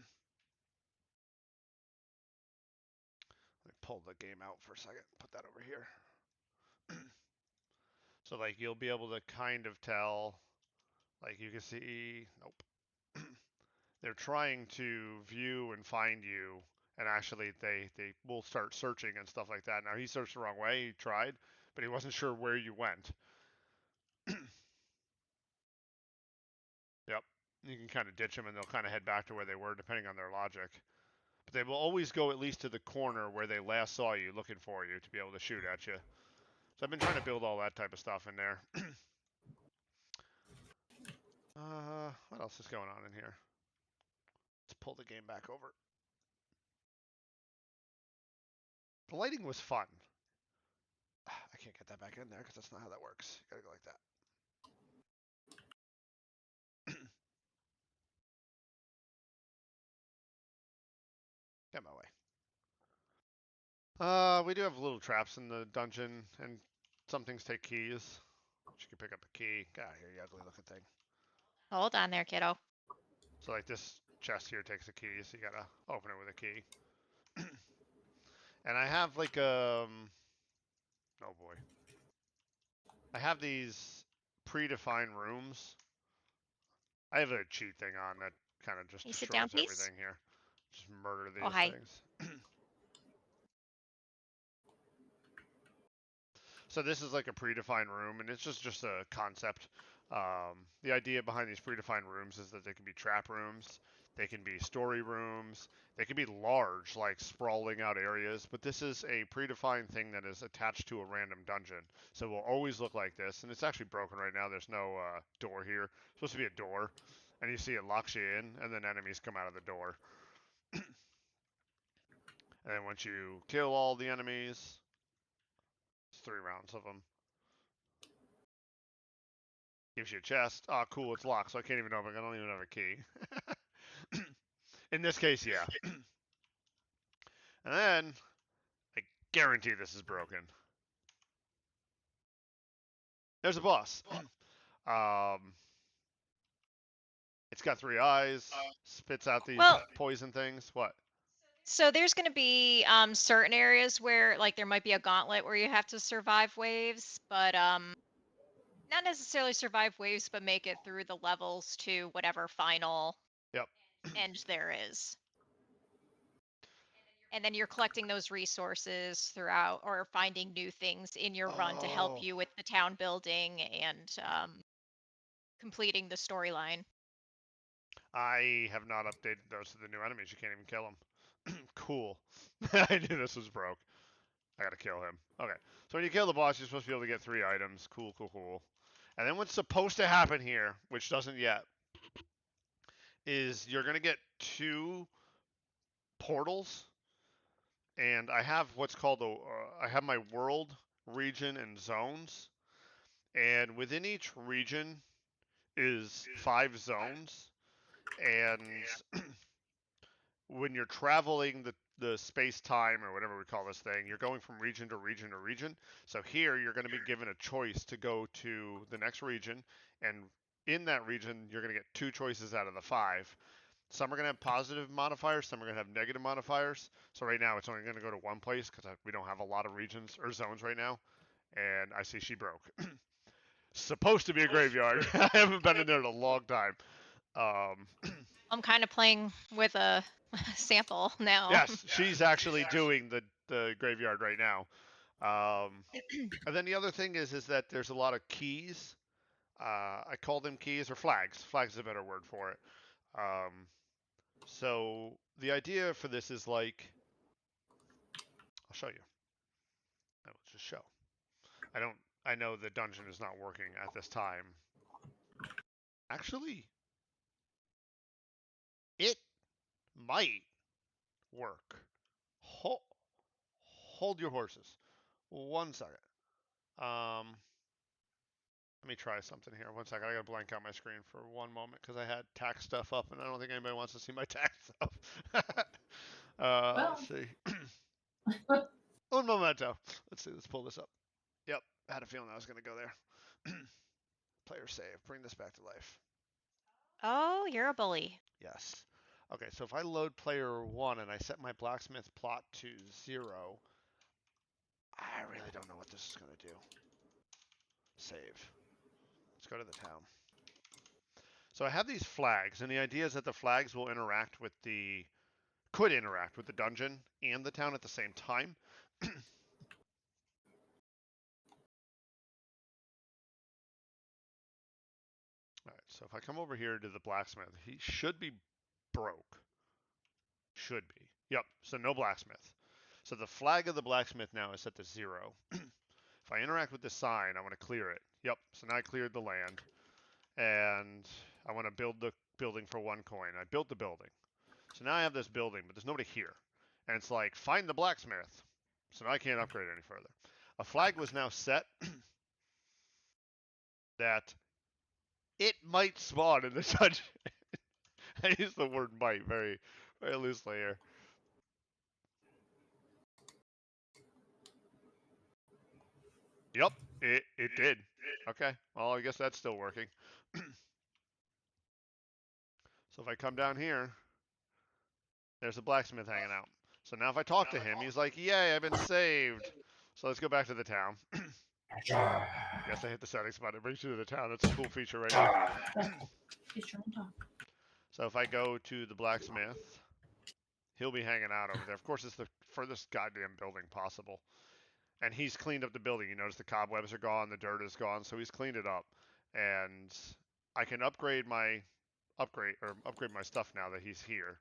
S2: me pull the game out for a second. Put that over here. So like you'll be able to kind of tell, like you can see, nope. They're trying to view and find you, and actually they will start searching and stuff like that. Now he searched the wrong way, he tried, but he wasn't sure where you went. Yep. You can kind of ditch them and they'll kind of head back to where they were depending on their logic. But they will always go at least to the corner where they last saw you looking for you to be able to shoot at you. So I've been trying to build all that type of stuff in there. What else is going on in here? Let's pull the game back over. The lighting was fun. I can't get that back in there because that's not how that works. You gotta go like that. Get my way. We do have little traps in the dungeon, and some things take keys. You can pick up a key. Get out of here, you ugly looking thing.
S3: Hold on there, kiddo.
S2: So like this chest here takes a key, so you gotta open it with a key. And I have like oh boy. I have these predefined rooms. I have a cheat thing on that kind of just
S3: Can you sit down,
S2: destroys
S3: please?
S2: everything here. Just murder these
S3: Oh, hi.
S2: things. So this is like a predefined room, and it's just a concept. The idea behind these predefined rooms is that they can be trap rooms, they can be story rooms, they can be large, like sprawling out areas, but this is a predefined thing that is attached to a random dungeon. So it will always look like this, and it's actually broken right now. There's no door here. It's supposed to be a door, and you see it locks you in, and then enemies come out of the door. And then once you kill all the enemies, it's 3 rounds of them. Gives you a chest. Oh, cool, it's locked, so I can't even open it. I don't even have a key. In this case, yeah. And then, I guarantee this is broken. There's a boss. It's got 3 eyes, spits out these poison things. What?
S3: So there's going to be certain areas where like there might be a gauntlet where you have to survive waves, but not necessarily survive waves, but make it through the levels to whatever final
S2: Yep.
S3: end there is. And then you're collecting those resources throughout or finding new things in your run to help you with the town building and completing the storyline.
S2: I have not updated those to the new enemies. You can't even kill them. Cool. I knew this was broke. I gotta kill him. Okay. So when you kill the boss, you're supposed to be able to get 3 items. Cool, cool, cool. And then what's supposed to happen here, which doesn't yet, is you're gonna get 2 portals. And I have what's called I have my world, region, and zones. And within each region is 5 zones. And when you're traveling the space time or whatever we call this thing, you're going from region to region to region. So here you're going to be given a choice to go to the next region, and in that region you're going to get 2 choices out of the 5. Some are going to have positive modifiers, some are going to have negative modifiers. So right now it's only going to go to one place because we don't have a lot of regions or zones right now. And I see she broke. Supposed to be a graveyard. I haven't been in there in a long time.
S3: I'm kind of playing with a sample now.
S2: Yes, she's actually doing the graveyard right now. And then the other thing is that there's a lot of keys. I call them keys or flags. Flags is a better word for it. So the idea for this is like, I'll show you. I will just show. I know the dungeon is not working at this time. Actually, it might work. Hold your horses. 1 second. Let me try something here. 1 second. I gotta blank out my screen for 1 moment because I had tax stuff up, and I don't think anybody wants to see my tax stuff. Let's see. Un momento. Let's see. Let's pull this up. Yep. I had a feeling I was gonna go there. Player save. Bring this back to life.
S3: Oh, you're a bully.
S2: Yes. Okay. So if I load player 1 and I set my blacksmith plot to 0, I really don't know what this is gonna do. Save. Let's go to the town. So I have these flags, and the idea is that the flags will could interact with the dungeon and the town at the same time. Alright, so if I come over here to the blacksmith, he should be broke. Should be. Yep, so no blacksmith. So the flag of the blacksmith now is set to 0. If I interact with this sign, I want to clear it. Yep, so now I cleared the land. And I want to build the building for 1 coin. I built the building. So now I have this building, but there's nobody here. And it's like, find the blacksmith. So now I can't upgrade any further. A flag was now set that it might spawn in the dungeon. I use the word might very, very loosely here. Yep, it did. Okay, well, I guess that's still working. So if I come down here, there's a blacksmith hanging out. So now if I talk to him, he's like, yay, I've been saved. So let's go back to the town. Guess I hit the settings button. It brings you to the town. That's a cool feature right now.
S4: He's trying to talk.
S2: So if I go to the blacksmith, he'll be hanging out over there. Of course, it's the furthest goddamn building possible. And he's cleaned up the building. You notice the cobwebs are gone, the dirt is gone, so he's cleaned it up. And I can upgrade my stuff now that he's here.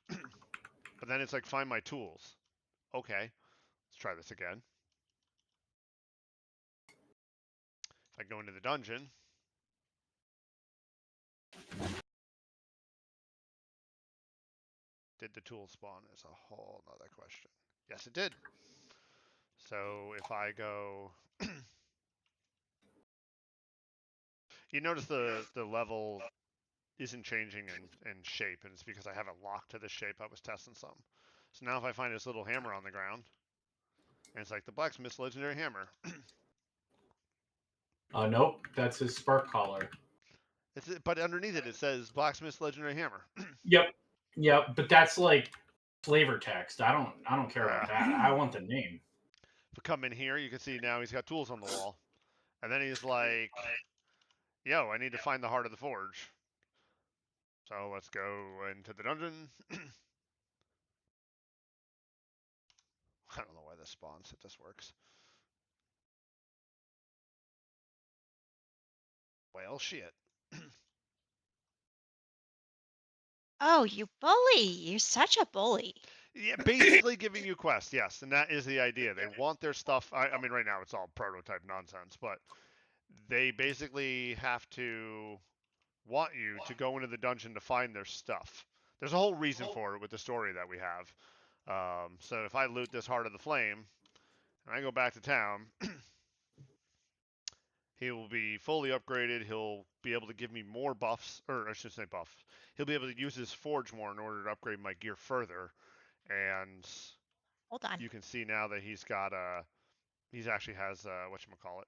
S2: But then it's like, find my tools. Okay, let's try this again. If I go into the dungeon, did the tool spawn is a whole nother question. Yes, it did. So if I go, you notice the level isn't changing in shape, and it's because I have it locked to the shape I was testing some. So now if I find this little hammer on the ground, and it's like the blacksmith's legendary hammer.
S5: Nope, that's his spark collar.
S2: But underneath it says blacksmith's legendary hammer.
S5: Yep, but that's like flavor text. I don't care about that. I want the name.
S2: If I come in here, you can see now he's got tools on the wall. And then he's like, yo, I need to find the heart of the forge. So let's go into the dungeon. I don't know why this spawns. It just works. Well, shit.
S3: Oh, you bully. You're such a bully.
S2: Yeah, basically giving you quests, yes. And that is the idea. They want their stuff. I mean, right now it's all prototype nonsense, but they basically have to want you to go into the dungeon to find their stuff. There's a whole reason for it with the story that we have. So if I loot this Heart of the Flame, and I go back to town, he will be fully upgraded. He'll be able to give me more buffs, or I should say buffs. He'll be able to use his forge more in order to upgrade my gear further. and
S3: Hold on.
S2: you can see now that he's got he actually has whatchamacallit,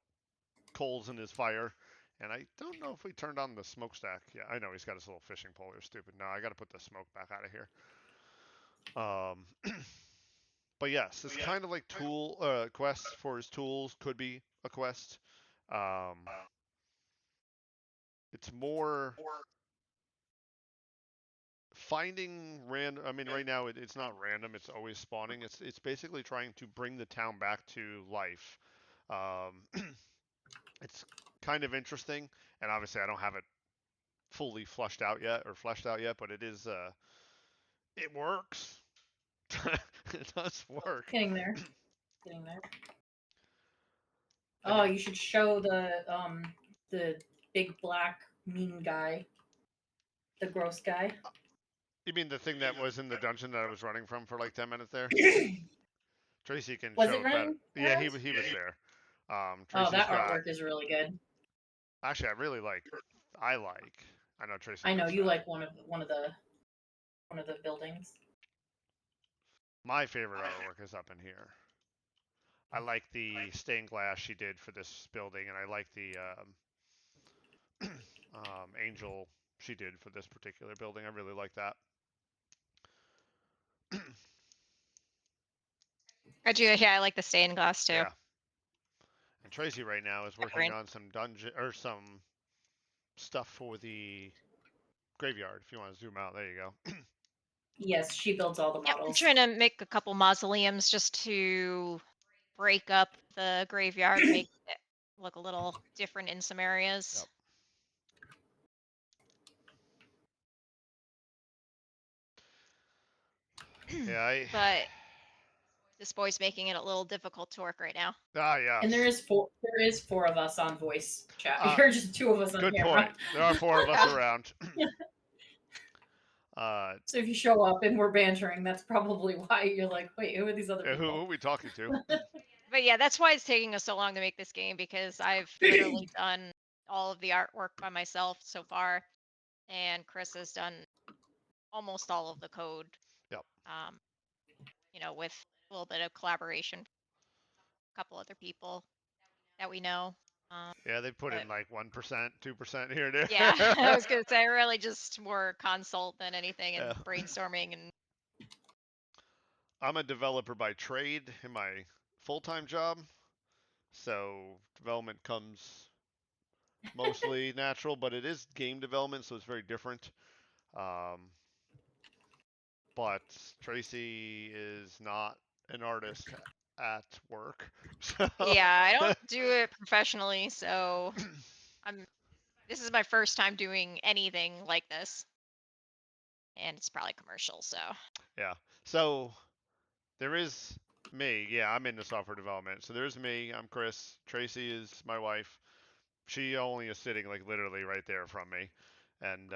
S2: coals in his fire. And I don't know if we turned on the smokestack. Yeah, I know he's got his little fishing pole here. Stupid. No, I got to put the smoke back out of here. But yes, it's kind of like quests for his tools could be a quest. It's more finding random. I mean, right now it's not random. It's always spawning. It's basically trying to bring the town back to life. It's kind of interesting, and obviously I don't have it fully fleshed out yet, but it is. It works. It does work.
S4: Getting there.
S2: I
S4: Oh,
S2: mean,
S4: you should show the big black mean guy, the gross guy.
S2: you mean the thing that was in the dungeon that I was running from for like 10 minutes there? Tracy can
S4: Was
S2: show
S4: it
S2: better.
S4: running?
S2: Yeah, he was there.
S4: Oh,
S2: Tracy's
S4: that
S2: got.
S4: artwork is really good.
S2: Actually, I know Tracy.
S4: I know
S2: likes
S4: you
S2: that.
S4: like one of the buildings.
S2: My favorite artwork is up in here. I like the stained glass she did for this building, and I like the angel she did for this particular building. I really like that.
S3: I like the stained glass too.
S2: Yeah. And Tracy right now is working on some dungeon or some stuff for the graveyard. If you want to zoom out, there you go.
S4: Yes, she builds all the
S3: Yep,
S4: models.
S3: I'm trying to make a couple mausoleums just to break up the graveyard, make it look a little different in some areas.
S2: Yep. Yeah,
S3: but this boy's making it a little difficult to work right now.
S2: Ah, yeah.
S4: And there is four of us on voice chat. You're just two of us on
S2: good
S4: camera.
S2: point. There are 4 of us around.
S4: So if you show up and we're bantering, that's probably why you're like, wait, who are these other people?
S2: Who are we talking to?
S3: But yeah, that's why it's taking us so long to make this game, because I've literally done all of the artwork by myself so far, and Chris has done almost all of the code.
S2: Yep.
S3: With a little bit of collaboration, a couple other people that we know.
S2: Yeah, they put in like 1%, 2% here and there.
S3: Yeah, I was gonna say really just more consult than anything, and
S2: Yeah.
S3: brainstorming. And
S2: I'm a developer by trade in my full-time job, so development comes mostly natural, but it is game development, so it's very different. But Tracy is not an artist at work. So.
S3: yeah, I don't do it professionally, so this is my first time doing anything like this, and it's probably commercial. So
S2: yeah, so there is me. Yeah, I'm into software development. So there's me. I'm Chris. Tracy is my wife. She only is sitting like literally right there from me, and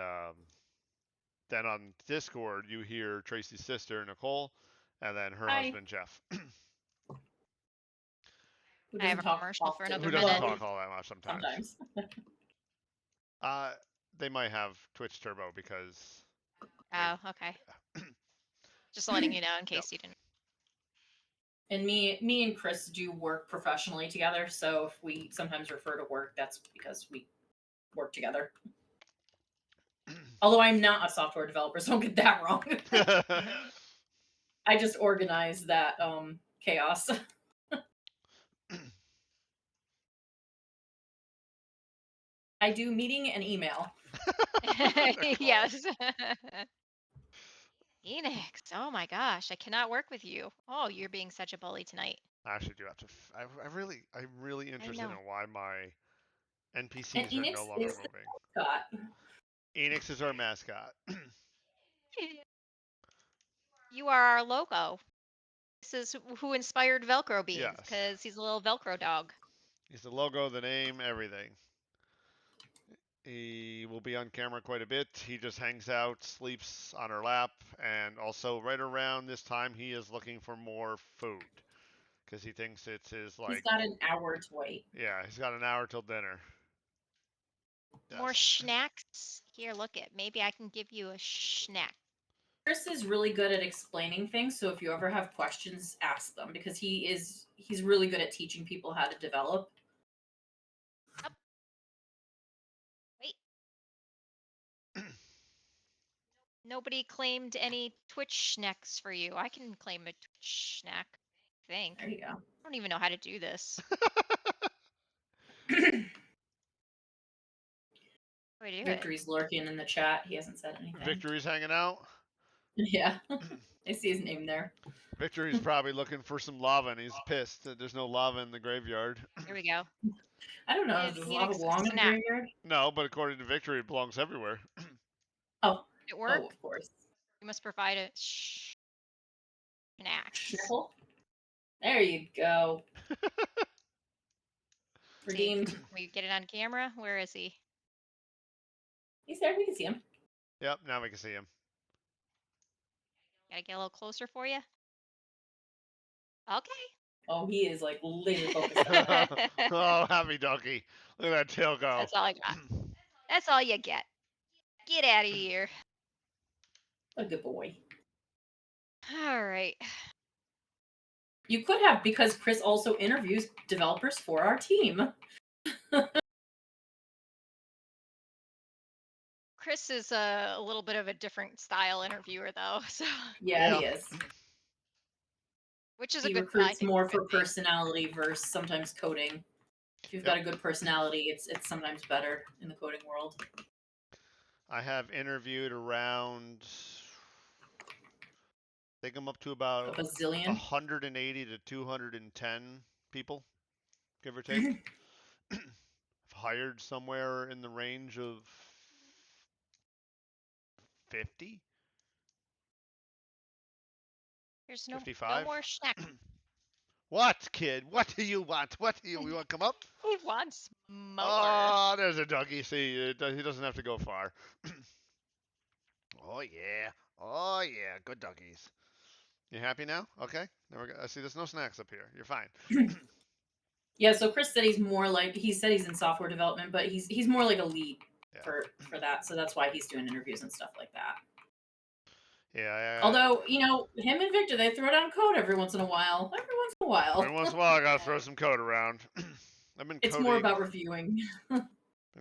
S2: then on Discord you hear Tracy's sister Nicole, and then her husband Jeff.
S4: Who
S3: I have
S4: doesn't
S3: a
S4: talk
S3: commercial for
S4: often.
S3: another
S2: Who doesn't
S3: minute.
S2: talk all that much sometimes.
S4: Sometimes.
S2: They might have Twitch Turbo because.
S3: Oh, okay. Just letting you know in case you didn't.
S4: And me and Chris do work professionally together, so if we sometimes refer to work, that's because we work together. Although I'm not a software developer, so don't get that wrong. I just organize that chaos. I do meeting and email.
S3: Yes. Enix, oh my gosh, I cannot work with you. Oh, you're being such a bully tonight.
S2: I actually do have to. I'm really interested in why my NPCs are no longer moving. Enix is our mascot.
S3: You are our logo. This is who inspired Velcro Beans,
S2: Yes.
S3: because he's a little Velcro dog.
S2: He's the logo, the name, everything. He will be on camera quite a bit. He just hangs out, sleeps on her lap, and also right around this time he is looking for more food because he thinks it's his like.
S4: He's got an hour to wait.
S2: Yeah, he's got an hour till dinner.
S3: Yes. More snacks. Here, look it. Maybe I can give you a snack.
S4: Chris is really good at explaining things, so if you ever have questions, ask them because he's really good at teaching people how to develop.
S3: Wait. Nobody claimed any Twitch snacks for you. I can claim a Twitch snack, I think.
S4: There you go.
S3: I don't even know how to do this. How do I do
S4: Victory's lurking in the chat. He hasn't said anything.
S2: Victory's hanging out.
S4: Yeah. I see his name there.
S2: Victory's probably looking for some lava, and he's pissed that there's no lava in the graveyard.
S3: it? Here we go.
S4: I don't know. Does lava
S3: Phoenix
S4: belong in the
S3: snack.
S4: graveyard?
S2: No, but according to Victory, it belongs everywhere.
S4: Oh.
S3: It work?
S4: Oh, of course.
S3: You must provide a snack.
S4: Schniffle? There you go. Redeemed.
S3: Can we get it on camera? Where is he?
S4: He's there. We can see him.
S2: Yep, now we can see him.
S3: Gotta get a little closer for you. Okay.
S4: Oh, he is like laser focused.
S2: Oh, happy donkey. Look at that tail go.
S3: That's all I got. That's all you get. Get out of here.
S4: A good boy.
S3: All right.
S4: You could have, because Chris also interviews developers for our team.
S3: Chris is a little bit of a different style interviewer, though. So,
S4: Yeah,
S2: Yeah.
S4: he is.
S3: which is
S4: He
S3: a good. I
S4: recruits
S3: think
S4: more
S3: it's a
S4: for
S3: good thing.
S4: personality versus sometimes coding. If you've got a good personality, it's sometimes better in the coding world.
S2: I have interviewed around, I think I'm up to
S4: A
S2: about
S4: bazillion.
S2: 180 to 210 people, give or take. I've hired somewhere in the range of 50,
S3: There's no
S2: 55.
S3: more snack.
S2: What, kid? What do you want? What do you want to come up?
S3: He wants more.
S2: Oh, there's a doggy. See, he doesn't have to go far. Oh, yeah. Oh, yeah. Good doggies. You happy now? Okay. There we go. I see there's no snacks up here. You're fine.
S4: Yeah, so Chris said he's more like, he said he's in software development, but he's more like a lead
S2: Yeah.
S4: for that. So that's why he's doing interviews and stuff like that.
S2: Yeah.
S4: Although, you know, him and Victor, they throw down code every once in a while. Every once in a while.
S2: Every once in a while, I gotta throw some code around. I've been
S4: It's
S2: coding.
S4: more about reviewing.
S2: Been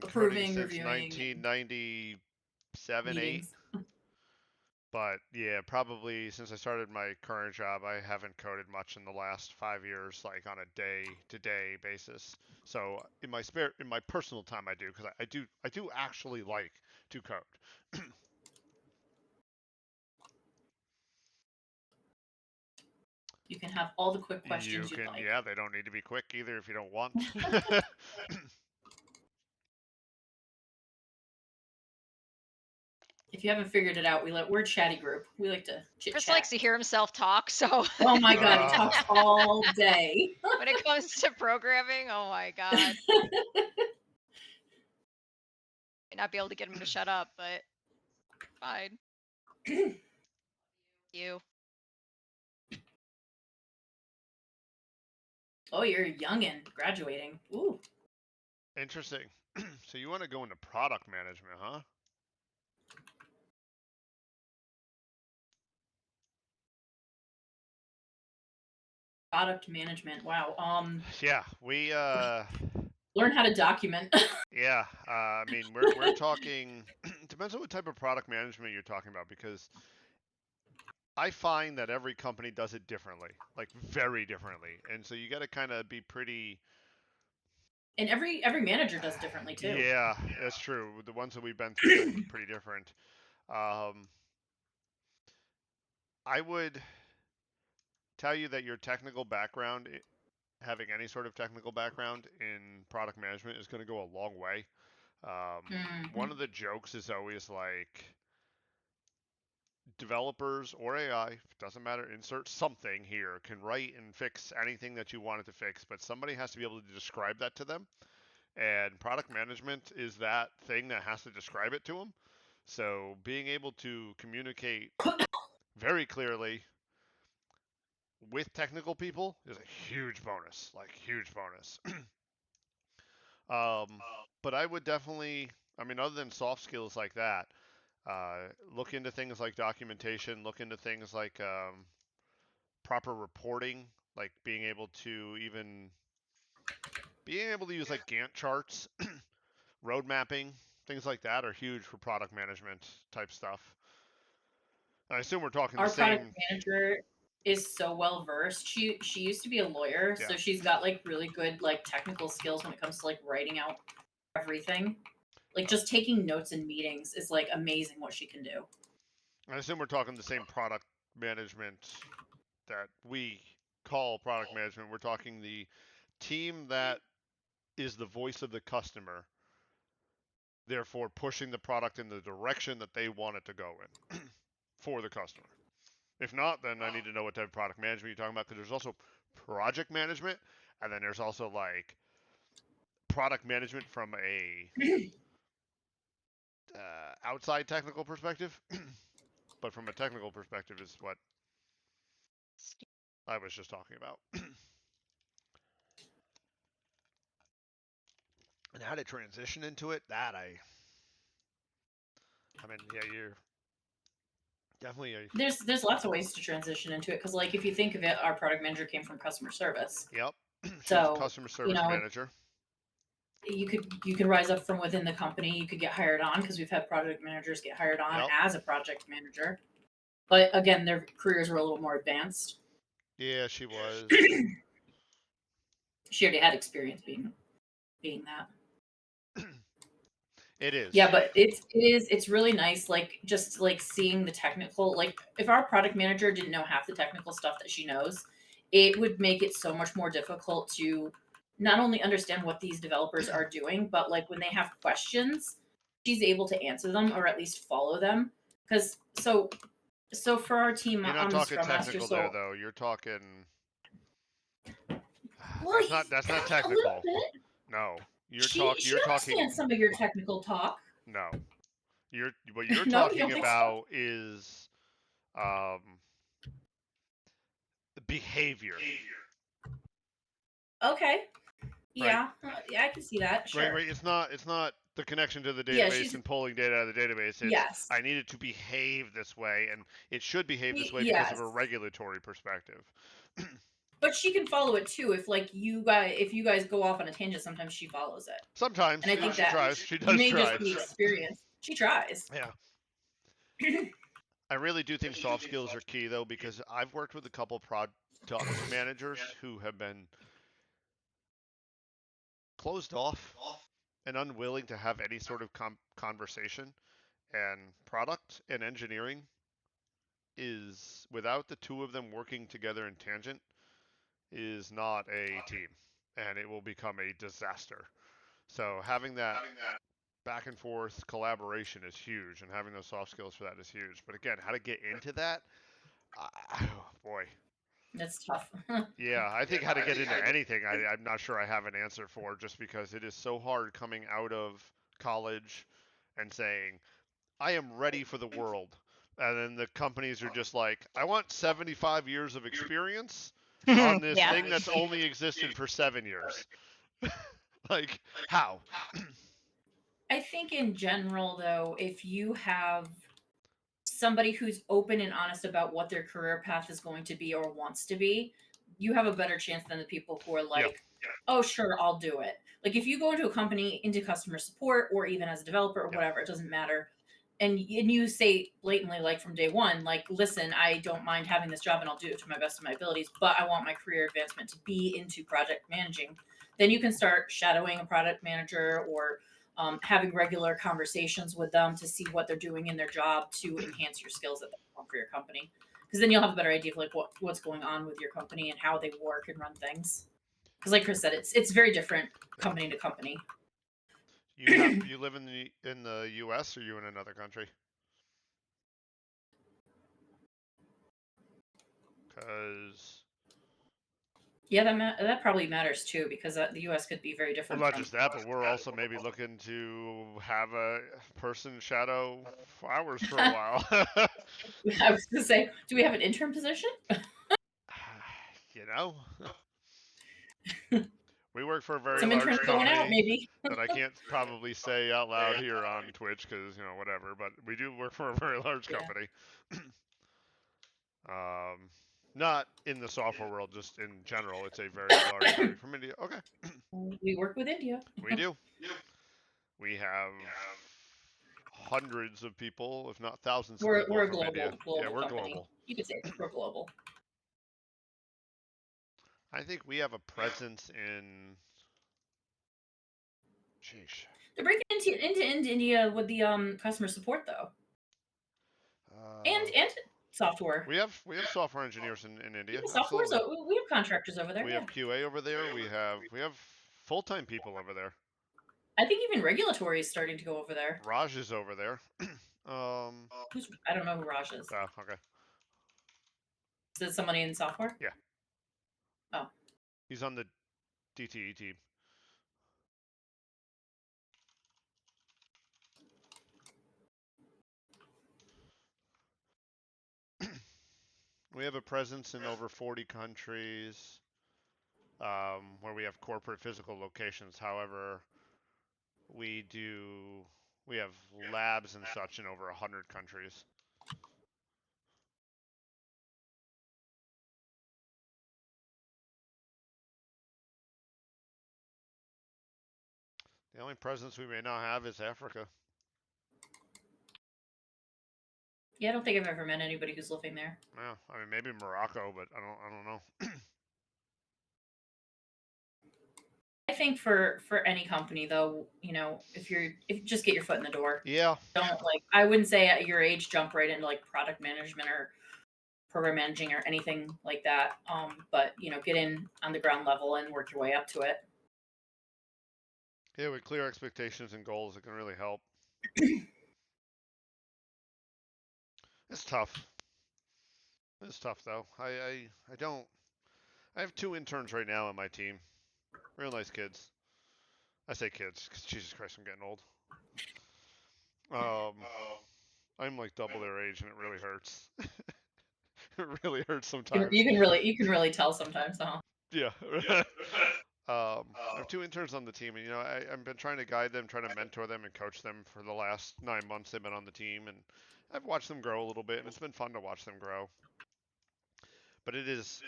S4: approving,
S2: coding since
S4: reviewing,
S2: 1997, 8.
S4: meetings.
S2: But yeah, probably since I started my current job, I haven't coded much in the last 5 years, like on a day-to-day basis. So in my personal time, I do, because I do actually like to code.
S4: You can have all the quick questions you like.
S2: Yeah, they don't need to be quick either if you don't want.
S4: If you haven't figured it out, we're a chatty group. We like to chit
S3: Chris
S4: chat.
S3: likes to hear himself talk, so.
S4: Oh my god, he talks all day.
S3: When it comes to programming, oh my god. Might not be able to get him to shut up, but fine. You.
S4: Oh, you're a youngin' graduating. Ooh.
S2: Interesting. So you want to go into product management, huh?
S4: Product management. Wow.
S2: Yeah, we
S4: Learn how to document.
S2: yeah, I mean we're talking. Depends on what type of product management you're talking about, because I find that every company does it differently, like very differently, and so you got to kind of be pretty.
S4: And every manager does differently too.
S2: Yeah, that's true. The ones that we've been through are pretty different. I would tell you that your technical background, having any sort of technical background in product management, is going to go a long way. One of the jokes is always like, developers or AI, doesn't matter, insert something here, can write and fix anything that you want it to fix, but somebody has to be able to describe that to them. And product management is that thing that has to describe it to them. So being able to communicate very clearly with technical people is a huge bonus, like huge bonus. But I would definitely, I mean, other than soft skills like that, Look into things like documentation. Look into things like proper reporting, like being able to use like Gantt charts, road mapping, things like that are huge for product management type stuff. I assume we're talking
S4: Our
S2: the same.
S4: product manager is so well versed. She used to be a lawyer,
S2: Yeah.
S4: so she's got like really good like technical skills when it comes to like writing out everything. Like just taking notes in meetings is like amazing what she can do.
S2: I assume we're talking the same product management that we call product management. We're talking the team that is the voice of the customer, therefore pushing the product in the direction that they want it to go in for the customer. If not, then I need to know what type of product management you're talking about, because there's also project management, and then there's also like product management from a outside technical perspective. But from a technical perspective is what I was just talking about. And how to transition into it, that I mean, yeah, you're definitely
S4: There's lots of ways to transition into it because like if you think of it, our product manager came from customer service.
S2: Yep. She was
S4: So,
S2: a customer service manager.
S4: You could rise up from within the company. You could get hired on because we've had product managers get hired on as a project manager. But again, their careers were a little more advanced.
S2: Yeah, she was.
S4: She already had experience being that.
S2: It is.
S4: Yeah, but it's really nice, like just like seeing the technical. Like if our product manager didn't know half the technical stuff that she knows, it would make it so much more difficult to not only understand what these developers are doing, but like when they have questions, she's able to answer them or at least follow them. Because so for our team,
S2: You're not
S4: I'm the
S2: talking
S4: Scrum
S2: technical
S4: Master,
S2: there, though. You're talking.
S4: Well,
S2: that's not
S4: a
S2: technical.
S4: little bit.
S2: No,
S4: She
S2: talking.
S4: understands some of your technical talk.
S2: No, what you're
S4: No, you
S2: talking
S4: don't think so?
S2: about is behavior.
S4: Okay. Yeah, yeah, I can see that. Sure.
S2: Right. It's not the connection to the database and pulling data out of the database. It's I need it to behave this way, and it should behave this way because of a regulatory perspective.
S4: But she can follow it too. If like you guys go off on a tangent, sometimes she follows it.
S2: Sometimes,
S4: and I think
S2: she
S4: that
S2: tries. She does
S4: may
S2: try.
S4: just be experience. She tries.
S2: Yeah. I really do think soft skills are key, though, because I've worked with a couple product managers who have been closed off and unwilling to have any sort of conversation. And product and engineering is, without the two of them working together in tangent, is not a team, and it will become a disaster. So having that back and forth collaboration is huge, and having those soft skills for that is huge. But again, how to get into that, oh boy.
S4: That's tough.
S2: Yeah, I think how to get into anything, I'm not sure I have an answer for, just because it is so hard coming out of college and saying, I am ready for the world. And then the companies are just like, I want 75 years of experience on this thing that's only existed for 7 years. Like, how?
S4: I think in general, though, if you have somebody who's open and honest about what their career path is going to be or wants to be, you have a better chance than the people who are like, oh, sure, I'll do it. Like if you go into a company, into customer support, or even as a developer or whatever, it doesn't matter. And you say blatantly, like from day one, like, listen, I don't mind having this job and I'll do it to my best of my abilities, but I want my career advancement to be into project managing. Then you can start shadowing a product manager or having regular conversations with them to see what they're doing in their job to enhance your skills at for your company. Because then you'll have a better idea of like what's going on with your company and how they work and run things. Because like Chris said, it's very different company to company.
S2: You live in the U.S. or you in another country? Because
S4: that probably matters too, because the U.S. could be very different.
S2: Well, not just that, but we're also maybe looking to have a person shadow flowers for a while.
S4: I was going to say, do we have an intern position?
S2: We work for a very
S4: Some
S2: large
S4: interns
S2: company
S4: going out, maybe.
S2: that I can't probably say out loud here on Twitch because, whatever. But we do work for a very large
S4: Yeah.
S2: company. Not in the software world, just in general. It's a very large company from India. Okay.
S4: We work with India.
S2: We do. We have hundreds of people, if not thousands of people
S4: We're a
S2: from
S4: global
S2: India. Yeah, we're
S4: company.
S2: global.
S4: You could say we're global.
S2: I think we have a presence in. Sheesh.
S4: They're breaking into India with the customer support though, and software.
S2: We have software engineers in India.
S4: Even software,
S2: Absolutely.
S4: so we have contractors over there.
S2: We have QA over there. We have full-time people over there.
S4: I think even regulatory is starting to go over there.
S2: Raj is over there.
S4: I don't know who Raj is.
S2: Oh, okay.
S4: Is it somebody in software?
S2: Yeah.
S4: Oh.
S2: He's on the DTE team. We have a presence in over 40 countries where we have corporate physical locations. However, we have labs and such in over 100 countries. The only presence we may not have is Africa.
S4: Yeah, I don't think I've ever met anybody who's living there.
S2: Yeah, I mean maybe Morocco, but I don't know.
S4: I think for any company though, if you just get your foot in the door.
S2: Yeah.
S4: Don't I wouldn't say at your age jump right into product management or program managing or anything like that. But get in on the ground level and work your way up to it.
S2: Yeah, with clear expectations and goals, it can really help. It's tough. It's tough though. I have 2 interns right now on my team. Real nice kids. I say kids because Jesus Christ, I'm getting old. I'm like double their age, and it really hurts. It really hurts sometimes.
S4: You can really tell sometimes, huh?
S2: Yeah. I have 2 interns on the team, and I've been trying to guide them, trying to mentor them, and coach them for the last 9 months they've been on the team, and I've watched them grow a little bit, and it's been fun to watch them grow. But it is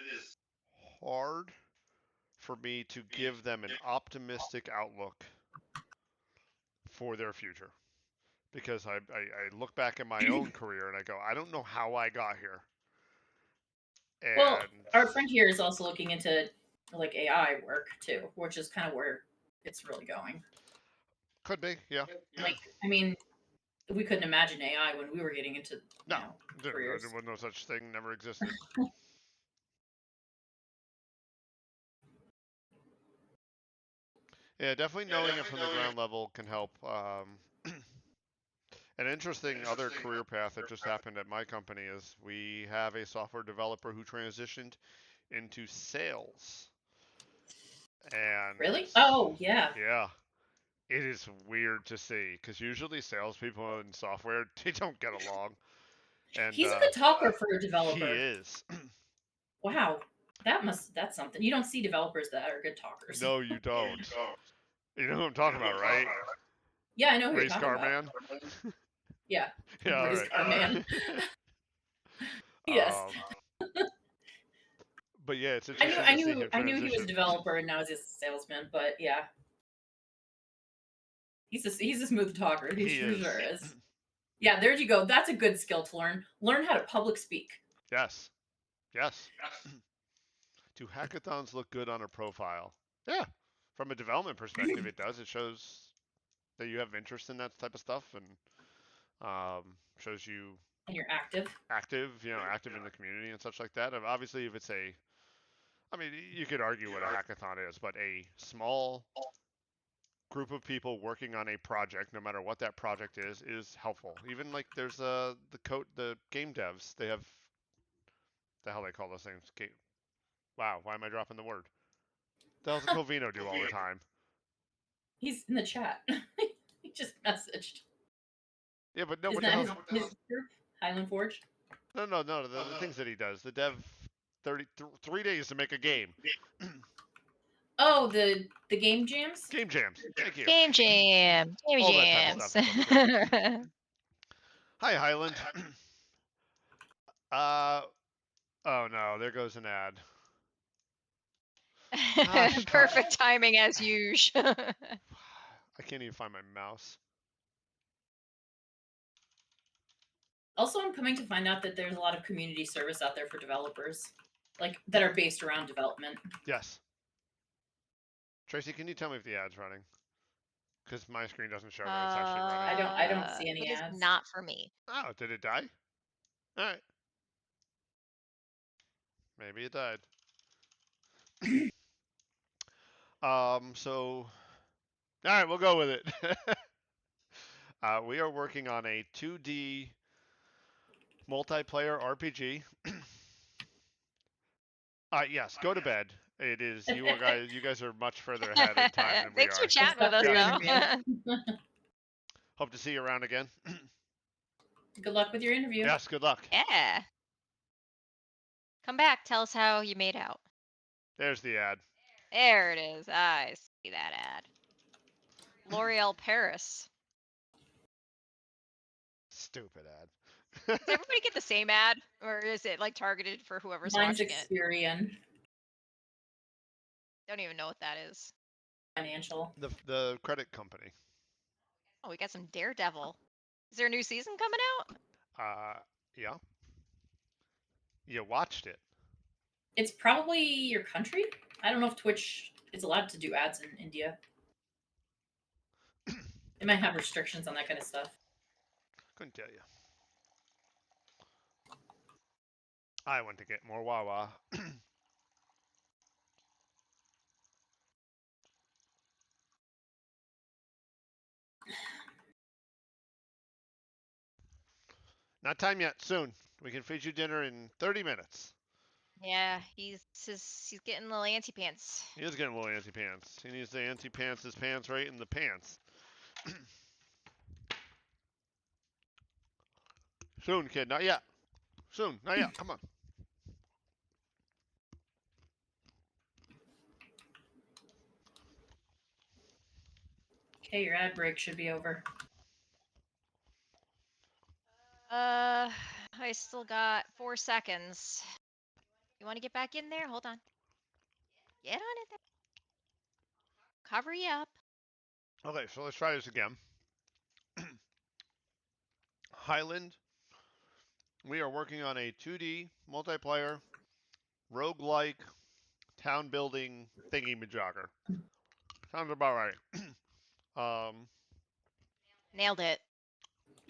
S2: hard for me to give them an optimistic outlook for their future. Because I look back at my own career and I go, I don't know how I got here. And
S4: well, our friend here is also looking into AI work too, which is kind of where it's really going.
S2: Could be, yeah.
S4: I mean, we couldn't imagine AI when we were getting into careers.
S2: There was no such thing, never existed. Yeah, definitely knowing it from the ground level can help. An interesting other career path that just happened at my company is we have a software developer who transitioned into sales. And
S4: really? Oh, yeah.
S2: Yeah. It is weird to see because usually salespeople in software, they don't get along. And
S4: he's a good talker for a developer.
S2: He is.
S4: Wow. That's something. You don't see developers that are good talkers.
S2: No, you don't. You know who I'm talking about, right?
S4: Yeah, I know who
S2: Race
S4: you're
S2: car
S4: talking
S2: man.
S4: about. Yeah.
S2: Yeah,
S4: Race
S2: right.
S4: car man. Yes.
S2: But yeah, it's interesting
S4: I
S2: to see him
S4: knew he was a
S2: transition.
S4: developer and now he's a salesman, but yeah. He's a smooth talker. He sure is. Yeah, there you go. That's a good skill to learn. Learn how to public speak.
S2: Yes. Do hackathons look good on a profile? Yeah. From a development perspective, it does. It shows that you have interest in that type of stuff and shows you
S4: and you're active,
S2: active in the community and such like that. And obviously, if it's you could argue what a hackathon is, but a small group of people working on a project, no matter what that project is helpful. Even there's the game devs, they have the hell they call those things. Wow, why am I dropping the word? The hell's Covino do all the time?
S4: He's in the chat. He just messaged.
S2: Yeah, but no,
S4: Isn't that his group? Highland Forge?
S2: No. The things that he does. The dev 3 days to make a game.
S4: Oh, the game jams?
S2: Game jams. Thank you.
S3: Game jam. Game
S2: All that type of
S3: jams.
S2: stuff. That's great. Hi, Highland. Oh no, there goes an ad. Gosh,
S3: Perfect timing as usual.
S2: I can't even find my mouse.
S4: Also, I'm coming to find out that there's a lot of community service out there for developers, like that are based around development.
S2: Yes. Tracy, can you tell me if the ad's running? Because my screen doesn't show that it's actually running.
S4: I don't see any
S3: It is
S4: ads.
S3: not for me.
S2: Oh, did it die? All right. Maybe it died. So, all right, we'll go with it. We are working on a 2D multiplayer RPG. Yes, go to bed. It is you guys. You guys are much further ahead in time than we
S3: Thanks
S2: are.
S3: for chatting with us, though.
S2: Hope to see you around again.
S4: Good luck with your interview.
S2: Yes, good luck.
S3: Yeah. Come back. Tell us how you made out.
S2: There's the ad.
S3: There it is. I see that ad. L'Oreal Paris.
S2: Stupid ad.
S3: Does everybody get the same ad, or is it like targeted for whoever's
S4: Mine's
S3: watching it?
S4: Experian
S3: Don't even know what that is.
S4: Financial.
S2: The credit company.
S3: Oh, we got some Daredevil. Is there a new season coming out?
S2: Yeah. You watched it.
S4: It's probably your country. I don't know if Twitch is allowed to do ads in India. It might have restrictions on that kind of stuff.
S2: Couldn't tell you. I went to get more Wawa. Not time yet. Soon. We can feed you dinner in 30 minutes.
S3: Yeah, he's getting a little anti pants.
S2: He is getting a little anti-pants. He needs to anti-pants his pants right in the pants. Soon, kid. Not yet. Soon. Not yet. Come on.
S4: Okay, your ad break should be over.
S3: I still got 4 seconds. You want to get back in there? Hold on. Get on it there. Cover you up.
S2: Okay, so let's try this again. Highland. We are working on a 2D multiplayer roguelike town building thingy-majogger. Sounds about right.
S3: Nailed it.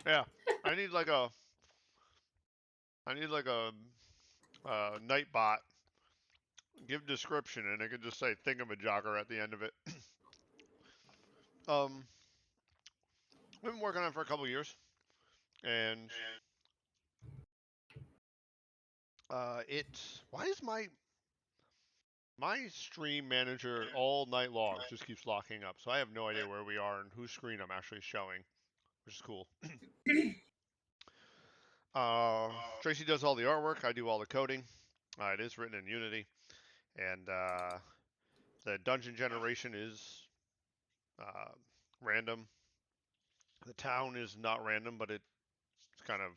S2: Yeah. I need like a Nightbot. Give description and it can just say thingamajogger at the end of it. We've been working on it for a couple years, and why is my stream manager all night long just keeps locking up, so I have no idea where we are and whose screen I'm actually showing, which is cool. Tracy does all the artwork, I do all the coding. It is written in Unity, and the dungeon generation is random. The town is not random, but it's kind of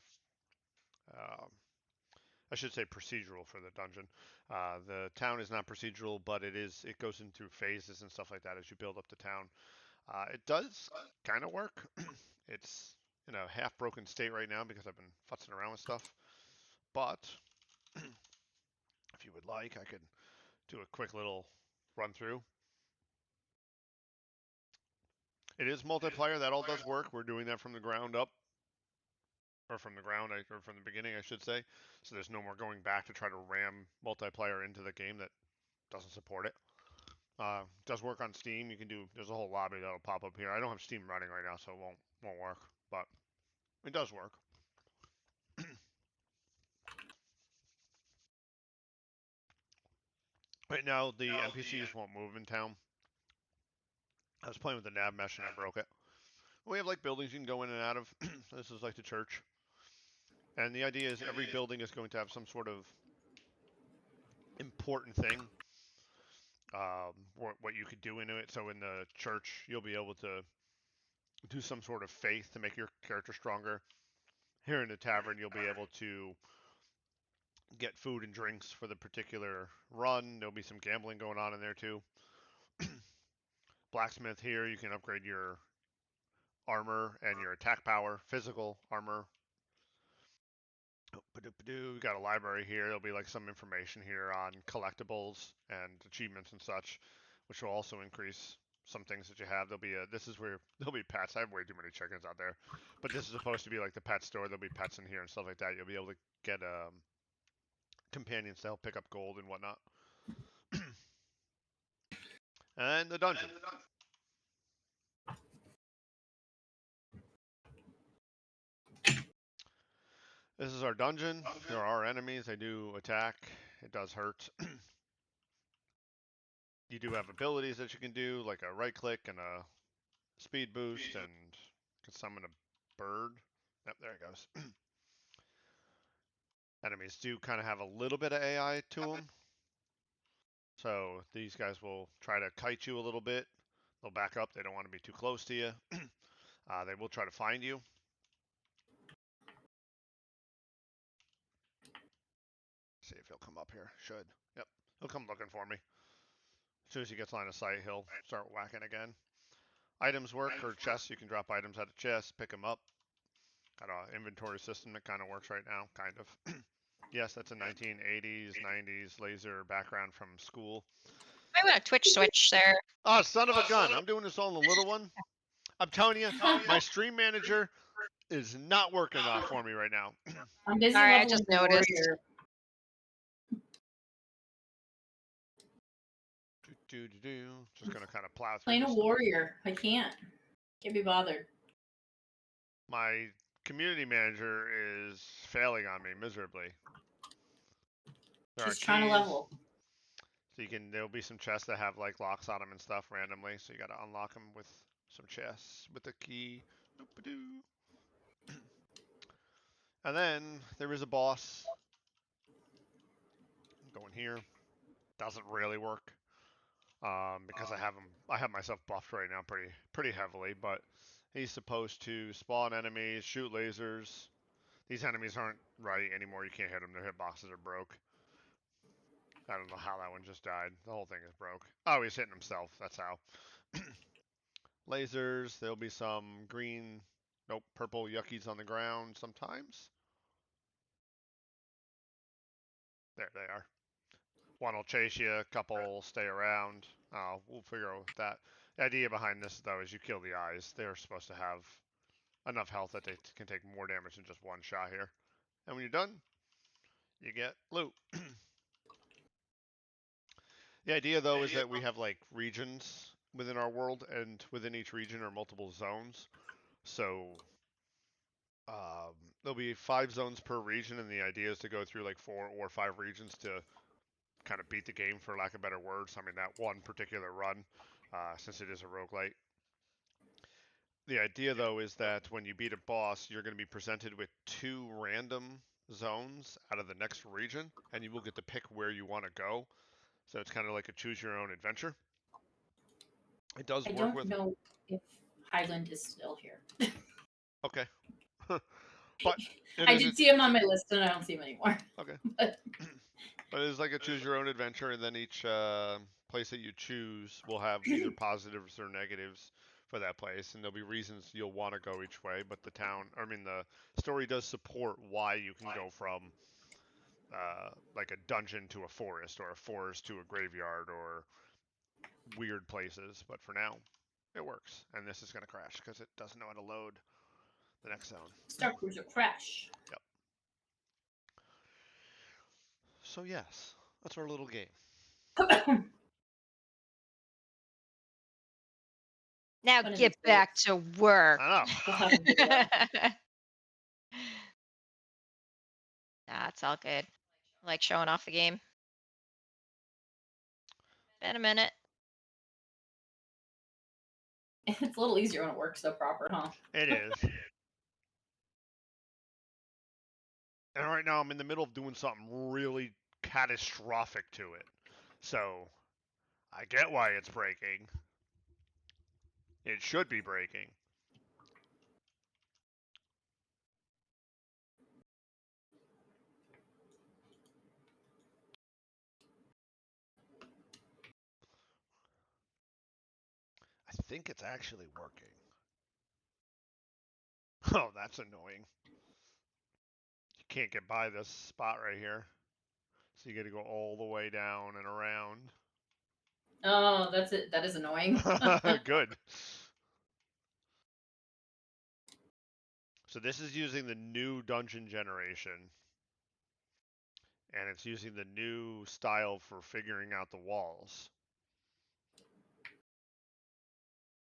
S2: I should say procedural for the dungeon. The town is not procedural, but it goes into phases and stuff like that as you build up the town. It does kind of work. It's in a half broken state right now because I've been futzing around with stuff. But if you would like, I could do a quick little run through. It is multiplayer. That all does work. We're doing that from the ground up. Or from the beginning, I should say. So there's no more going back to try to ram multiplayer into the game that doesn't support it. Does work on Steam. There's a whole lobby that'll pop up here. I don't have Steam running right now, so it won't work, but it does work. Right now, the NPCs won't move in town. I was playing with the nav mesh and I broke it. We have like buildings you can go in and out of. This is like the church. And the idea is every building is going to have some sort of important thing. what you could do into it. So in the church, you'll be able to do some sort of faith to make your character stronger. Here in the tavern, you'll be able to get food and drinks for the particular run. There'll be some gambling going on in there too. Blacksmith here, you can upgrade your armor and your attack power, physical armor. We got a library here. There'll be like some information here on collectibles and achievements and such, which will also increase some things that you have. This is where there'll be pets. I have way too many chickens out there, but this is supposed to be like the pet store. There'll be pets in here and stuff like that. You'll be able to get companions to help pick up gold and whatnot. And the dungeon. This is our dungeon. There are enemies. They do attack. It does hurt. You do have abilities that you can do, like a right click and a speed boost, and can summon a bird. Yep, there it goes. Enemies do kind of have a little bit of AI to them. So these guys will try to kite you a little bit. They'll back up. They don't want to be too close to you. They will try to find you. See if he'll come up here. Should. Yep. He'll come looking for me. As soon as he gets line of sight, he'll start whacking again. Items work, or chests. You can drop items out of chests, pick them up. Got an inventory system that kind of works right now, kind of. Yes, that's a 1980s, 90s laser background from school.
S3: I want a Twitch switch there.
S2: Oh, son of a gun. I'm doing this all in the little one. I'm telling you, my stream manager is not working off for me right now.
S4: I'm busy
S3: Sorry, I
S4: leveling
S3: just
S4: the
S3: noticed.
S4: warrior.
S2: Just going to kind of plow through
S4: Playing a
S2: this.
S4: warrior. I can't be bothered.
S2: My community manager is failing on me miserably.
S4: She's trying to level.
S2: So there'll be some chests that have like locks on them and stuff randomly. So you got to unlock them with some chests with the key. And then there is a boss. I'm going here. Doesn't really work. Because I have myself buffed right now pretty heavily, but he's supposed to spawn enemies, shoot lasers. These enemies aren't right anymore. You can't hit them. Their hitboxes are broke. I don't know how that one just died. The whole thing is broke. Oh, he's hitting himself. That's how. Lasers. There'll be some green, purple yuckies on the ground sometimes. There they are. One will chase you, a couple will stay around. We'll figure out that. The idea behind this, though, is you kill the eyes. They're supposed to have enough health that they can take more damage than just one shot here. And when you're done, you get loot. The idea, though, is that we have, like, regions within our world, and within each region are multiple zones. So there'll be 5 zones per region, and the idea is to go through, like, 4 or 5 regions to kind of beat the game, for lack of better words. I mean, that one particular run, since it is a roguelite. The idea, though, is that when you beat a boss, you're going to be presented with 2 random zones out of the next region, and you will get to pick where you want to go. So it's kind of like a choose-your-own adventure. It does
S4: I
S2: work
S4: don't know if Highland is still here.
S2: Okay. But
S4: I did see him on my list, and I don't see him anymore.
S2: Okay.
S4: But
S2: it's like a choose-your-own adventure, and then each place that you choose will have either positives or negatives for that place, and there'll be reasons you'll want to go each way. But the story does support why you can go from like a dungeon to a forest, or a forest to a graveyard, or weird places. But for now, it works. And this is going to crash because it doesn't know how to load the next zone.
S4: Star Cruiser crash.
S2: Yep. So yes, that's our little game.
S3: Now get back to work.
S2: I know.
S3: Nah, it's all good. I like showing off the game. Been a minute.
S4: It's a little easier when it works so proper, huh?
S2: It is. And right now I'm in the middle of doing something really catastrophic to it. So I get why it's breaking. It should be breaking. I think it's actually working. Oh, that's annoying. You can't get by this spot right here. So you got to go all the way down and around.
S4: Oh, that's it. That is annoying.
S2: Good. So this is using the new dungeon generation. And it's using the new style for figuring out the walls.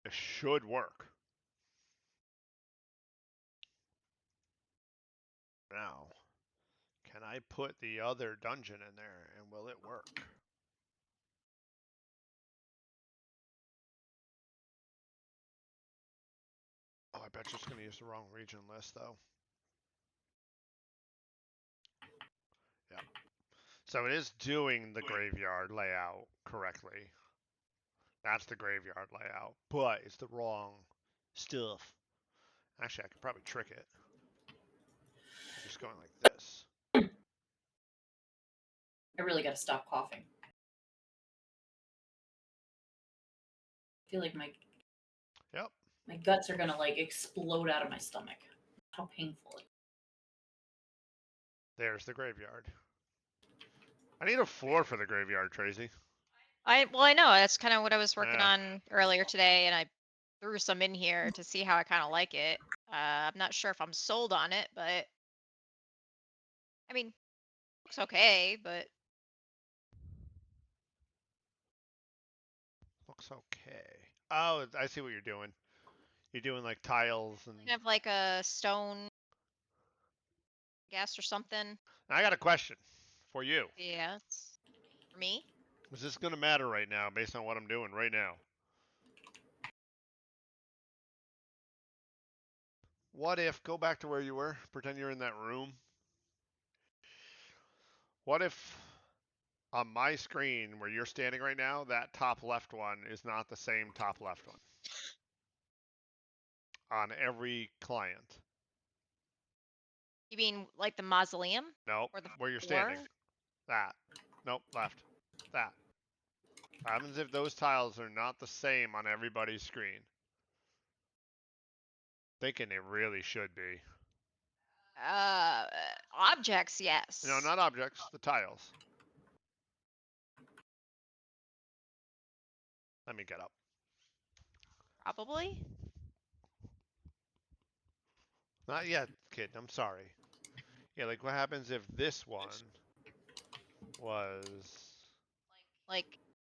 S2: It should work. Now, can I put the other dungeon in there and will it work? Oh, I bet you're just going to use the wrong region list though. Yeah. So it is doing the graveyard layout correctly. That's the graveyard layout, but it's the wrong stuff. Actually, I could probably trick it. Just going like this.
S4: I really gotta stop coughing. I feel like my guts are gonna like explode out of my stomach. How painful it is.
S2: There's the graveyard. I need a floor for the graveyard, Tracy.
S3: I know that's kind of what I was working on earlier today, and I threw some in here to see how I kind of like it. I'm not sure if I'm sold on it, but I mean, looks okay. But
S2: Looks okay. Oh, I see what you're doing. You're doing like tiles and.
S3: kind of like a stone, gas or something.
S2: I got a question for you.
S3: Yeah, it's for me.
S2: Is this gonna matter right now, based on what I'm doing right now? What if, go back to where you were, pretend you're in that room. What if on my screen where you're standing right now, that top left one is not the same top left one? On every client.
S3: You mean like the mausoleum?
S2: Nope,
S3: Or the
S2: where you're
S3: floor?
S2: standing. That. Nope, left. That. What happens if those tiles are not the same on everybody's screen? Thinking they really should be.
S3: Objects, yes.
S2: No, not objects, the tiles. Let me get up.
S3: Probably.
S2: Not yet, kid. I'm sorry. Yeah, like what happens if this one was
S3: Like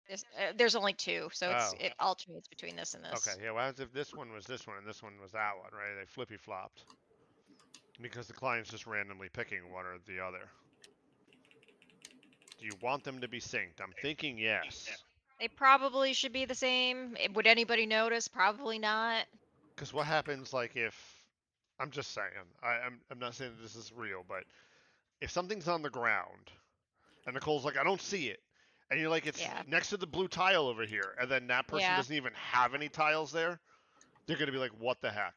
S3: this, there's only two, so
S2: Oh.
S3: it alternates between this and this.
S2: Okay, yeah, what happens if this one was this one and this one was that one, right? They flippy flopped. Because the client's just randomly picking one or the other. Do you want them to be synced? I'm thinking yes.
S3: They probably should be the same. Would anybody notice? Probably not.
S2: Because what happens, like, if I'm just saying, I'm not saying that this is real, but if something's on the ground and Nicole's like, I don't see it, and you're like, it's next to the blue tile over here, and then that person doesn't even have any tiles there, they're gonna be like, what the heck?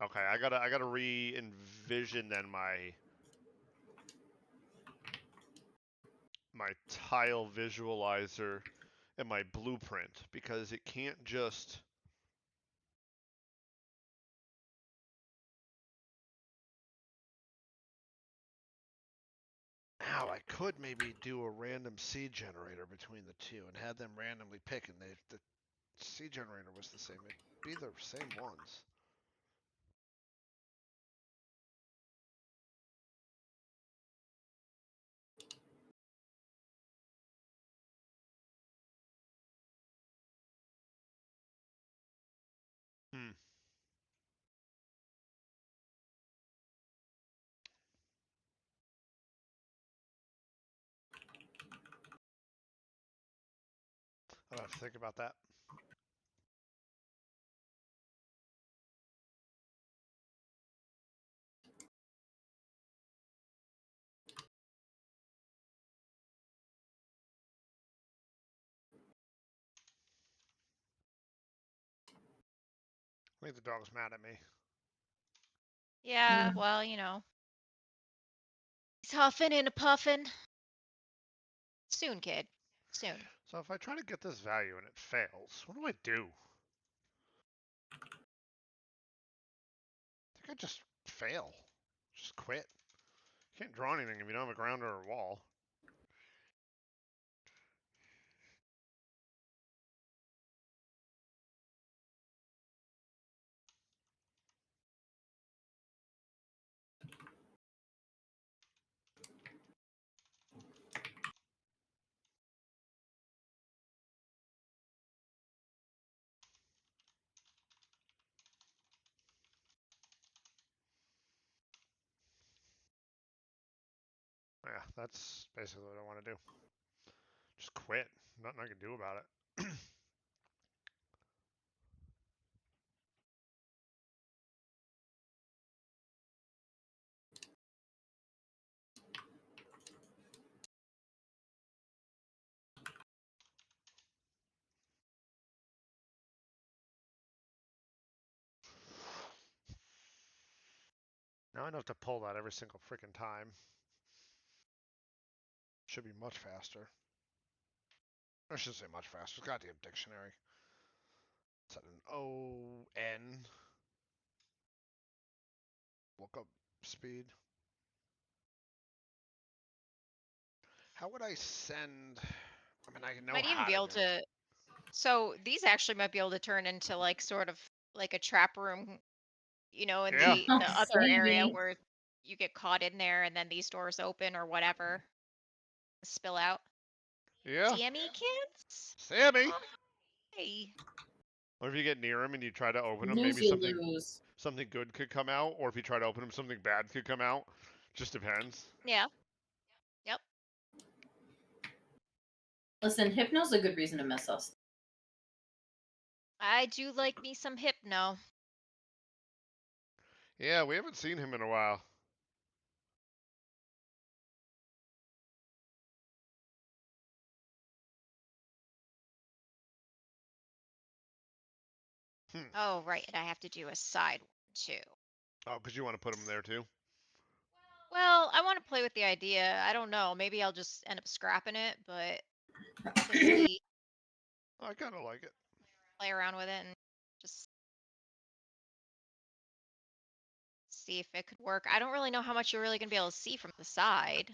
S2: Okay, I gotta re-envision then my tile visualizer and my blueprint, because it can't just. Now I could maybe do a random seed generator between the two and have them randomly pick, and the seed generator was the same. It'd be the same ones. Hmm. I'll have to think about that. think the dog's mad at me.
S3: Yeah, well, you know. He's huffing and a puffing. Soon, kid. Soon.
S2: So if I try to get this value and it fails, what do I do? I think I just fail. Just quit. You can't draw anything if you don't have a ground or a wall. Yeah, that's basically what I want to do. Just quit. Nothing I can do about it. Now I don't have to pull that every single freaking time. Should be much faster. I should say much faster. Goddamn dictionary. Set an O-N. Lookup speed. How would I send? I mean, I know
S3: Might even
S2: how
S3: be
S2: to
S3: able
S2: do it.
S3: to. So these actually might be able to turn into like sort of like a trap room, you know, in
S2: Yeah.
S3: the
S4: Oh,
S3: other area
S4: Sammy.
S3: where you get caught in there and then these doors open or whatever, spill out.
S2: Yeah.
S3: DME kids?
S2: Sammy.
S3: Hey.
S2: Or if you get near him and you try to open him,
S4: Lose,
S2: maybe
S4: you
S2: something
S4: lose.
S2: good could come out. Or if you try to open him, something bad could come out. Just depends.
S3: Yeah. Yep.
S4: Listen, Hypno's a good reason to miss us.
S3: I do like me some Hypno.
S2: Yeah, we haven't seen him in a while.
S3: Oh, right. And I have to do a side one too.
S2: Oh, because you want to put him there too?
S3: Well, I want to play with the idea. I don't know. Maybe I'll just end up scrapping it, but to see,
S2: I kind of like it.
S3: play around with it and just see if it could work. I don't really know how much you're really going to be able to see from the side.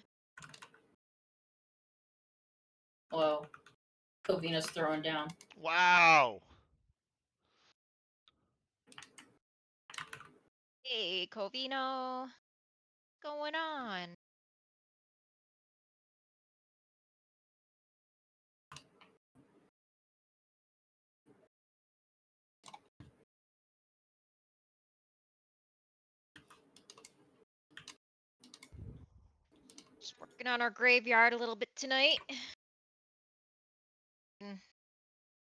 S4: Whoa. Covina's throwing down.
S2: Wow.
S3: Hey, Covino. What's going on? Just working on our graveyard a little bit tonight.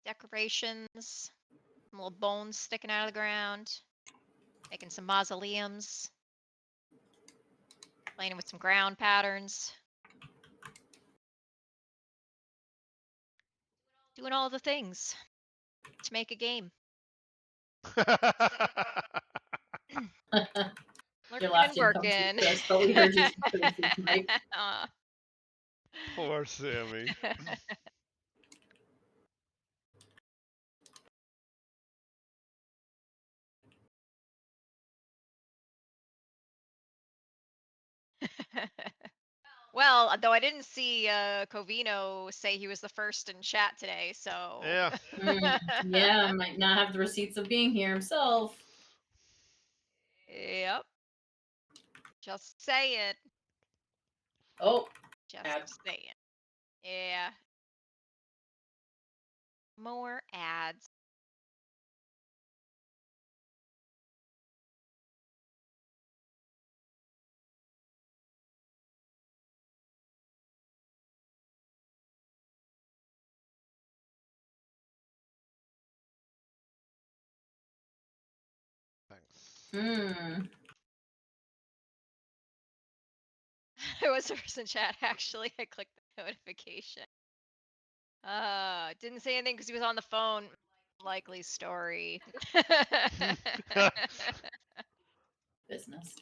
S3: Decorations, some little bones sticking out of the ground, making some mausoleums, playing with some ground patterns, doing all the things to make a game.
S4: Your
S3: Lurking
S4: laugh
S3: and
S4: didn't come through,
S3: working.
S4: Chris, but we heard you through Tracy's mic.
S2: Poor Sammy.
S3: Well, though I didn't see Covino say he was the first in chat today, so
S2: Yeah.
S4: Yeah, might not have the receipts of being here himself.
S3: Yep. Just saying.
S4: Oh,
S3: Just
S4: ad.
S3: saying. Yeah. More ads.
S2: Thanks.
S3: It was the first in chat, actually. I clicked the notification. Didn't say anything because he was on the phone. Likely story.
S4: Business.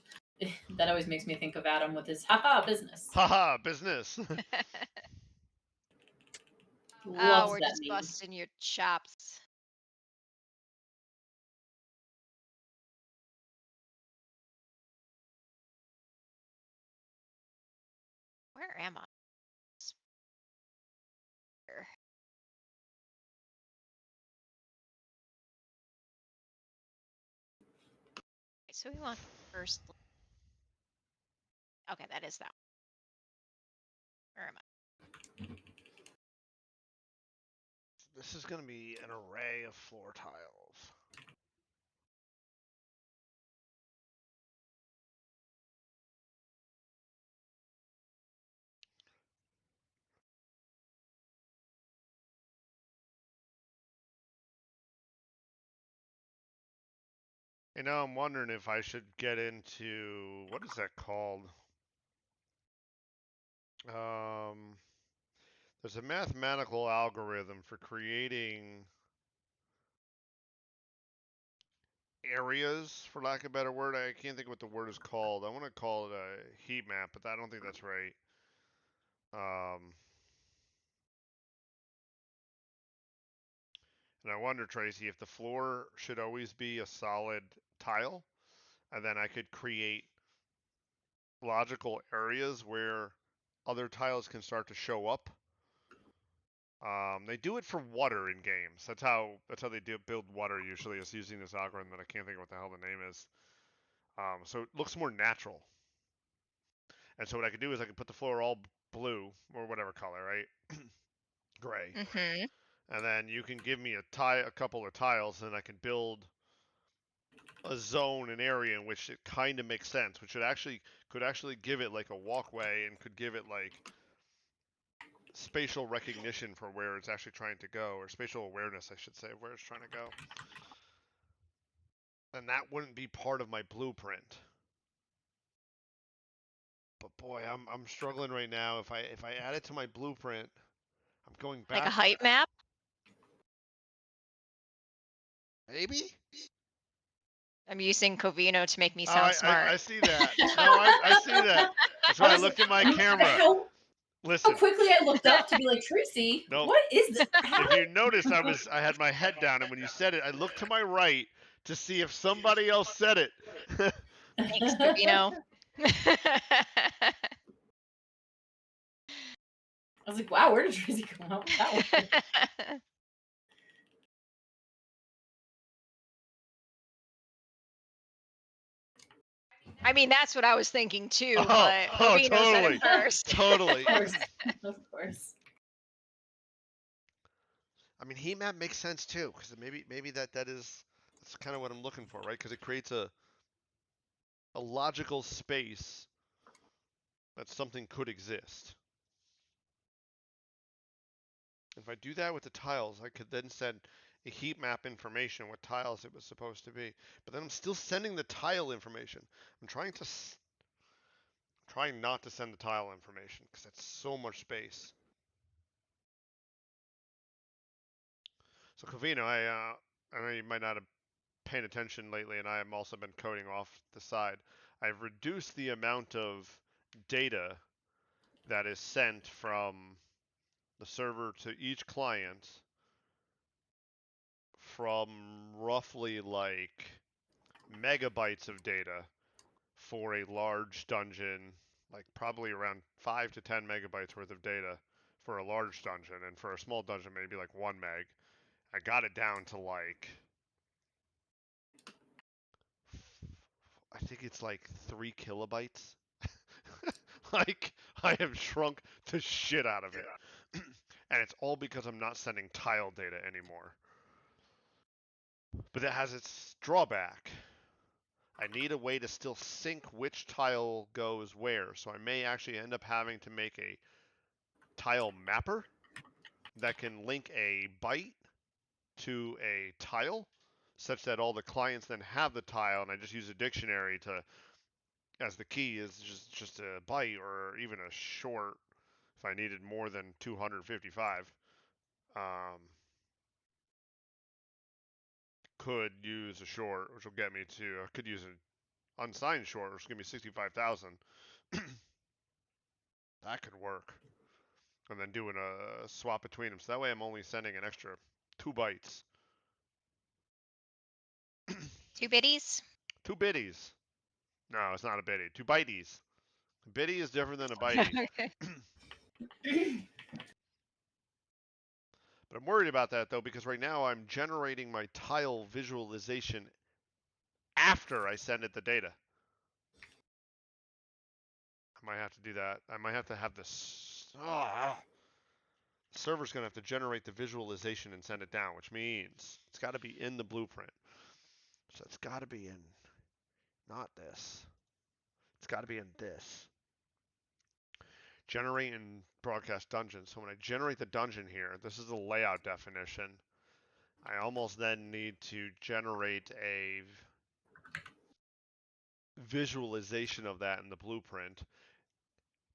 S4: That always makes me think of Adam with his haha business.
S2: Haha, business.
S3: Oh,
S4: Loves
S3: we're
S4: that
S3: just
S4: meme.
S3: busting your chops. Where am I? Here. Okay, so we want first. Okay, that is that one. Where am I?
S2: This is going to be an array of floor tiles. You know, I'm wondering if I should get into, what is that called? There's a mathematical algorithm for creating areas, for lack of a better word. I can't think what the word is called. I want to call it a heat map, but I don't think that's right. And I wonder, Tracy, if the floor should always be a solid tile, and then I could create logical areas where other tiles can start to show up. They do it for water in games. That's how they build water usually, is using this algorithm that I can't think of what the hell the name is. So it looks more natural. And so what I could do is I could put the floor all blue or whatever color, right? Gray.
S3: Mm-hmm.
S2: And then you can give me a couple of tiles, and I can build a zone, an area in which it kind of makes sense, which could actually give it like a walkway and could give it like spatial recognition for where it's actually trying to go, or spatial awareness, I should say, of where it's trying to go. And that wouldn't be part of my blueprint. But boy, I'm struggling right now. If I add it to my blueprint, I'm going back.
S3: Like a height map?
S2: Maybe?
S3: I'm using Covino to make me sound smart.
S2: I see that. No, I see that. That's why I looked at my camera. Listen.
S4: How quickly I looked up to be like, Tracy,
S2: No,
S4: what is this?
S2: if you notice, I had my head down, and when you said it, I looked to my right to see if somebody else said it.
S3: Thanks, Covino.
S4: I was like, wow, where did Tracy come up with that one?
S3: I mean, that's what I was thinking too,
S2: Oh,
S3: but Covino said
S2: totally.
S3: it first.
S2: Totally.
S4: Of course.
S2: I mean, heat map makes sense too, because maybe that's kind of what I'm looking for, right? Because it creates a logical space that something could exist. If I do that with the tiles, I could then send a heat map information what tiles it was supposed to be. But then I'm still sending the tile information. I'm trying not to send the tile information because that's so much space. So Covino, I know you might not have paid attention lately, and I have also been coding off the side. I've reduced the amount of data that is sent from the server to each client from roughly like megabytes of data for a large dungeon, like probably around 5 to 10 megabytes worth of data for a large dungeon, and for a small dungeon maybe like 1 meg. I got it down to like, I think it's like 3 kilobytes. Like, I have shrunk the shit out of it. And it's all because I'm not sending tile data anymore. But it has its drawback. I need a way to still sync which tile goes where, so I may actually end up having to make a tile mapper that can link a byte to a tile, such that all the clients then have the tile, and I just use a dictionary to, as the key is just a byte, or even a short if I needed more than 255. could use a short, which will get me to. I could use an unsigned short, which will give me 65,000. That could work. And then doing a swap between them. So that way I'm only sending an extra 2 bytes.
S3: 2 biddies?
S2: 2 biddies. No, it's not a biddy. 2 bytes. A biddy is different than a bitey. But I'm worried about that though, because right now I'm generating my tile visualization after I send it the data. I might have to do that. I might have to have this. The server's going to have to generate the visualization and send it down, which means it's got to be in the blueprint. So it's got to be in, not this. It's got to be in this. Generate and broadcast dungeon. So when I generate the dungeon here, this is the layout definition. I almost then need to generate a visualization of that in the blueprint.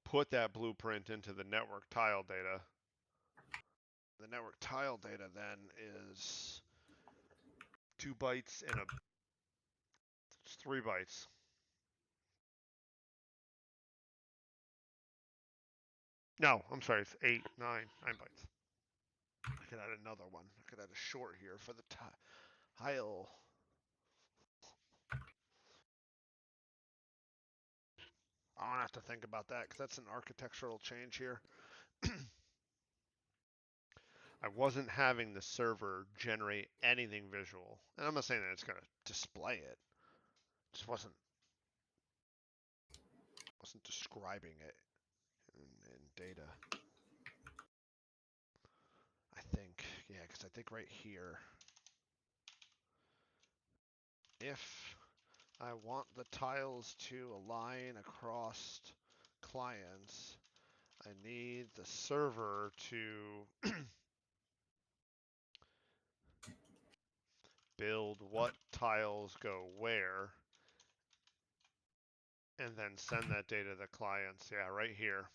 S2: Put that blueprint into the network tile data. The network tile data then is 2 bytes and it's 3 bytes. No, I'm sorry, it's 8, 9 bytes. I could add another one. I could add a short here for the tile. I don't have to think about that because that's an architectural change here. I wasn't having the server generate anything visual. And I'm not saying that it's going to display it. It just wasn't describing it in data. I think, yeah, because I think right here, if I want the tiles to align across clients, I need the server to build what tiles go where, and then send that data to the clients. Yeah, right here.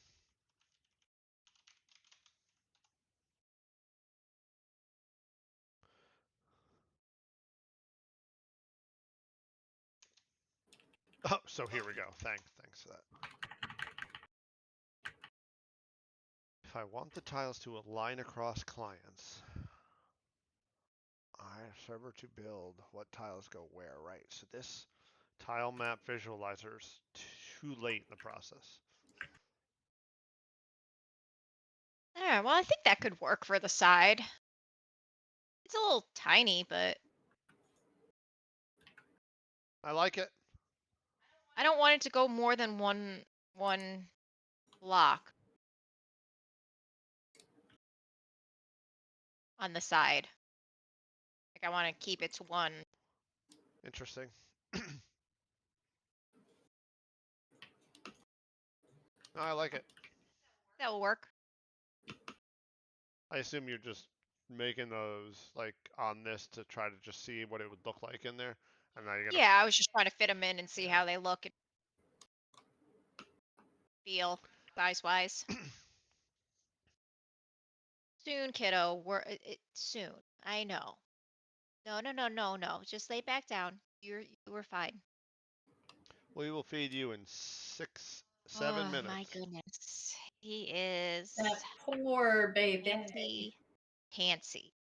S2: Oh, so here we go. Thanks for that. If I want the tiles to align across clients, I have server to build what tiles go where, right? So this tile map visualizer's too late in the process.
S3: Yeah, well, I think that could work for the side. It's a little tiny, but
S2: I like it.
S3: I don't want it to go more than one block on the side. Like I want to keep it to one.
S2: Interesting. No, I like it.
S3: That'll work.
S2: I assume you're just making those like on this to try to just see what it would look like in there, and now you're gonna.
S3: Yeah, I was just trying to fit them in and see how they look and feel size-wise. Soon, kiddo. Soon. I know. No. Just lay back down. You were fine.
S2: We will feed you in 7 minutes.
S3: Oh my goodness. He is
S4: That poor baby.
S3: Pantsy.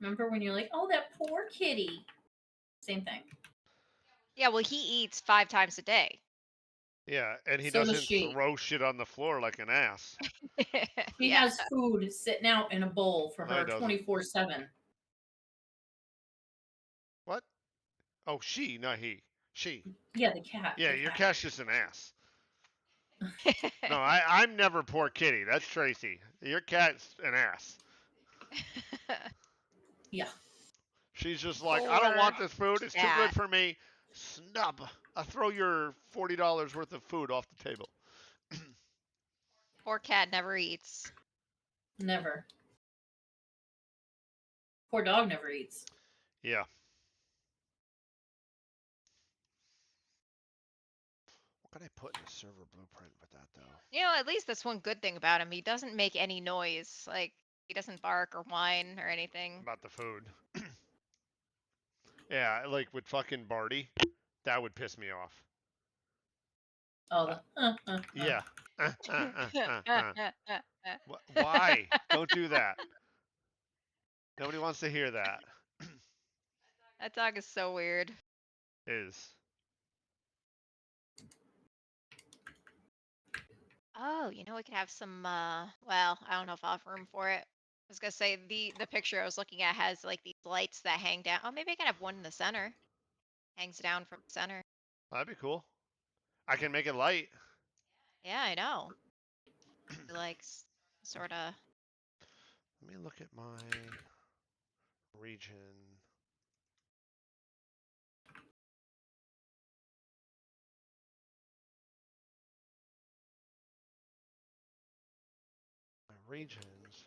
S4: Remember when you're like, oh, that poor kitty? Same thing.
S3: Yeah, well, he eats 5 times a day.
S2: Yeah, and he
S4: So does
S2: doesn't
S4: she.
S2: throw shit on the floor like an ass.
S4: She has food sitting out in a bowl for
S2: No, he
S4: her
S2: doesn't.
S4: 24/7.
S2: What? Oh, she, not he. She.
S4: Yeah, the cat.
S2: Yeah,
S4: the
S2: your
S4: cat.
S2: cat's just an ass. No, I'm never poor kitty. That's Tracy. Your cat's an ass.
S4: Yeah.
S2: She's just like, I don't want this food. It's too good
S3: cat.
S2: for me. Snub. I throw your $40 worth of food off the table.
S3: Poor cat never eats.
S4: Never. Poor dog never eats.
S2: Yeah. What can I put in the server blueprint with that, though?
S3: You know, at least that's one good thing about him. He doesn't make any noise. Like, he doesn't bark or whine or anything.
S2: About the food. Yeah, like with fucking Barty, that would piss me off.
S4: Oh,
S2: Yeah. Why? Don't do that. Nobody wants to hear that.
S3: That dog is so weird.
S2: Is.
S3: Oh, you know, we could have some, well, I don't know if I'll have room for it. I was gonna say the picture I was looking at has like these lights that hang down. Oh, maybe I could have one in the center. Hangs down from the center.
S2: That'd be cool. I can make it light.
S3: Yeah, I know. Like sort of.
S2: Let me look at my region. My regions.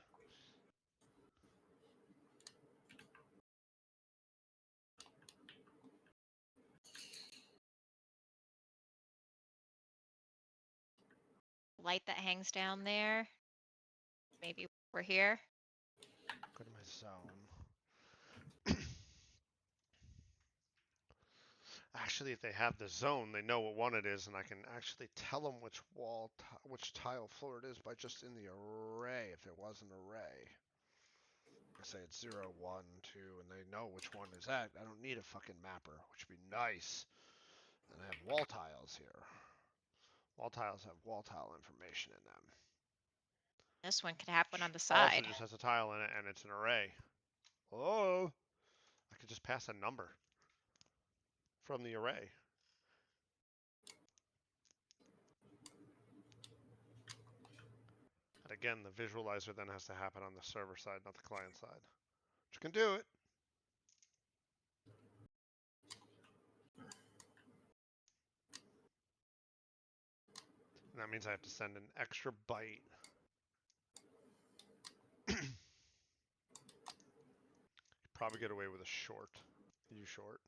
S3: Light that hangs down there. Maybe we're here.
S2: Go to my zone. Actually, if they have the zone, they know what one it is, and I can actually tell them which which tile floor it is by just in the array, if there was an array. I say it's 0, 1, 2, and they know which one is that. I don't need a fucking mapper, which would be nice. And I have wall tiles here. Wall tiles have wall tile information in them.
S3: This one could have one on the
S2: Also
S3: side.
S2: just has a tile in it, and it's an array. Oh, I could just pass a number from the array. And again, the visualizer then has to happen on the server side, not the client side. Which can do it. And that means I have to send an extra byte. Probably get away with a short. U short.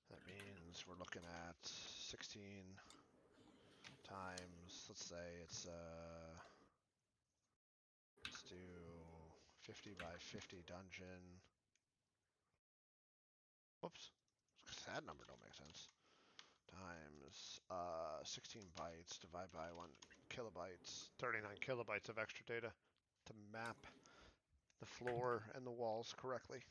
S2: That means we're looking at 16 times, let's say it's let's do 50 by 50 dungeon. Whoops. That number don't make sense. Times 16 bytes divided by 1 kilobytes. 39 kilobytes of extra data to map the floor and the walls correctly.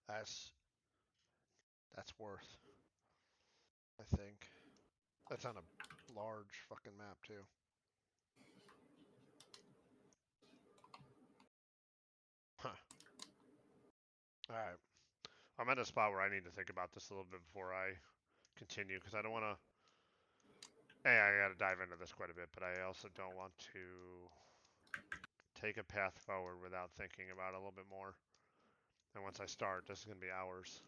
S2: That's worth, I think. That's on a large fucking map too. Huh. Alright. I'm at a spot where I need to think about this a little bit before I continue, because I don't want to... Hey, I got to dive into this quite a bit, but I also don't want to take a path forward without thinking about it a little bit more. And once I start, this is going to be hours.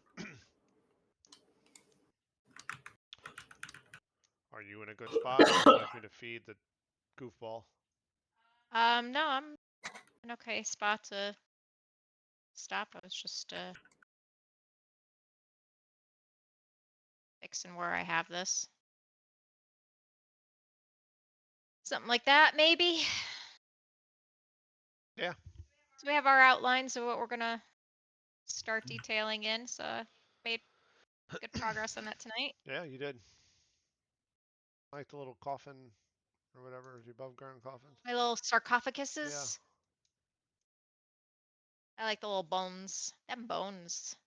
S2: Are you in a good spot? Would you like me to feed the goofball?
S3: No, I'm an okay spot to stop. I was just fixing where I have this. Something like that, maybe.
S2: Yeah.
S3: So we have our outlines of what we're gonna start detailing in. So I made good progress on that tonight.
S2: Yeah, you did. Like the little coffin or whatever, the above ground coffins.
S3: My little sarcophaguses.
S2: Yeah.
S3: I like the little bones. Them bones.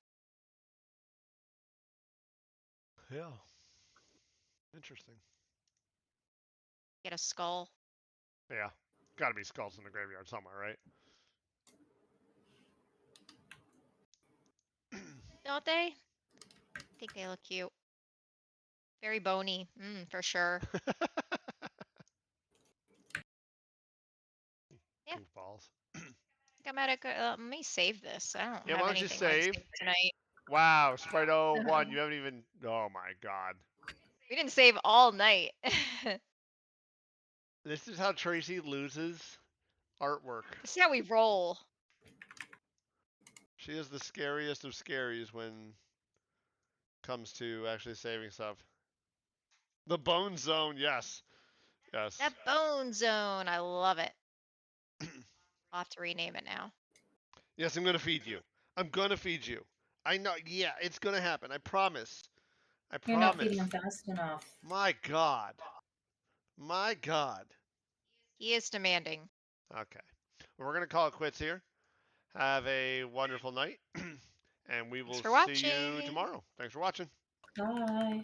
S2: Yeah. Interesting.
S3: Get a skull.
S2: Yeah. Gotta be skulls in the graveyard somewhere, right?
S3: Don't they? I think they look cute. Very bony. For sure. Yeah.
S2: Goofballs.
S3: I think I'm at a good. Let me save this. I don't
S2: Yeah,
S3: have
S2: why don't you
S3: anything like
S2: save?
S3: saved tonight.
S2: Wow, Sprite 01, you haven't even... Oh my god.
S3: We didn't save all night.
S2: This is how Tracy loses artwork.
S3: This is how we roll.
S2: She is the scariest of scaries when comes to actually saving stuff. The bone zone, yes. Yes.
S3: That bone zone. I love it. I'll have to rename it now.
S2: Yes, I'm gonna feed you. I'm gonna feed you. I know. Yeah, it's gonna happen. I promise. I
S4: You're not feeding
S2: promise.
S4: him fast enough.
S2: My God. My God.
S3: He is demanding.
S2: Okay. We're gonna call it quits here. Have a wonderful night, and we
S3: Thanks
S2: will
S3: for
S2: see you
S3: watching.
S2: tomorrow. Thanks for watching.
S4: Bye.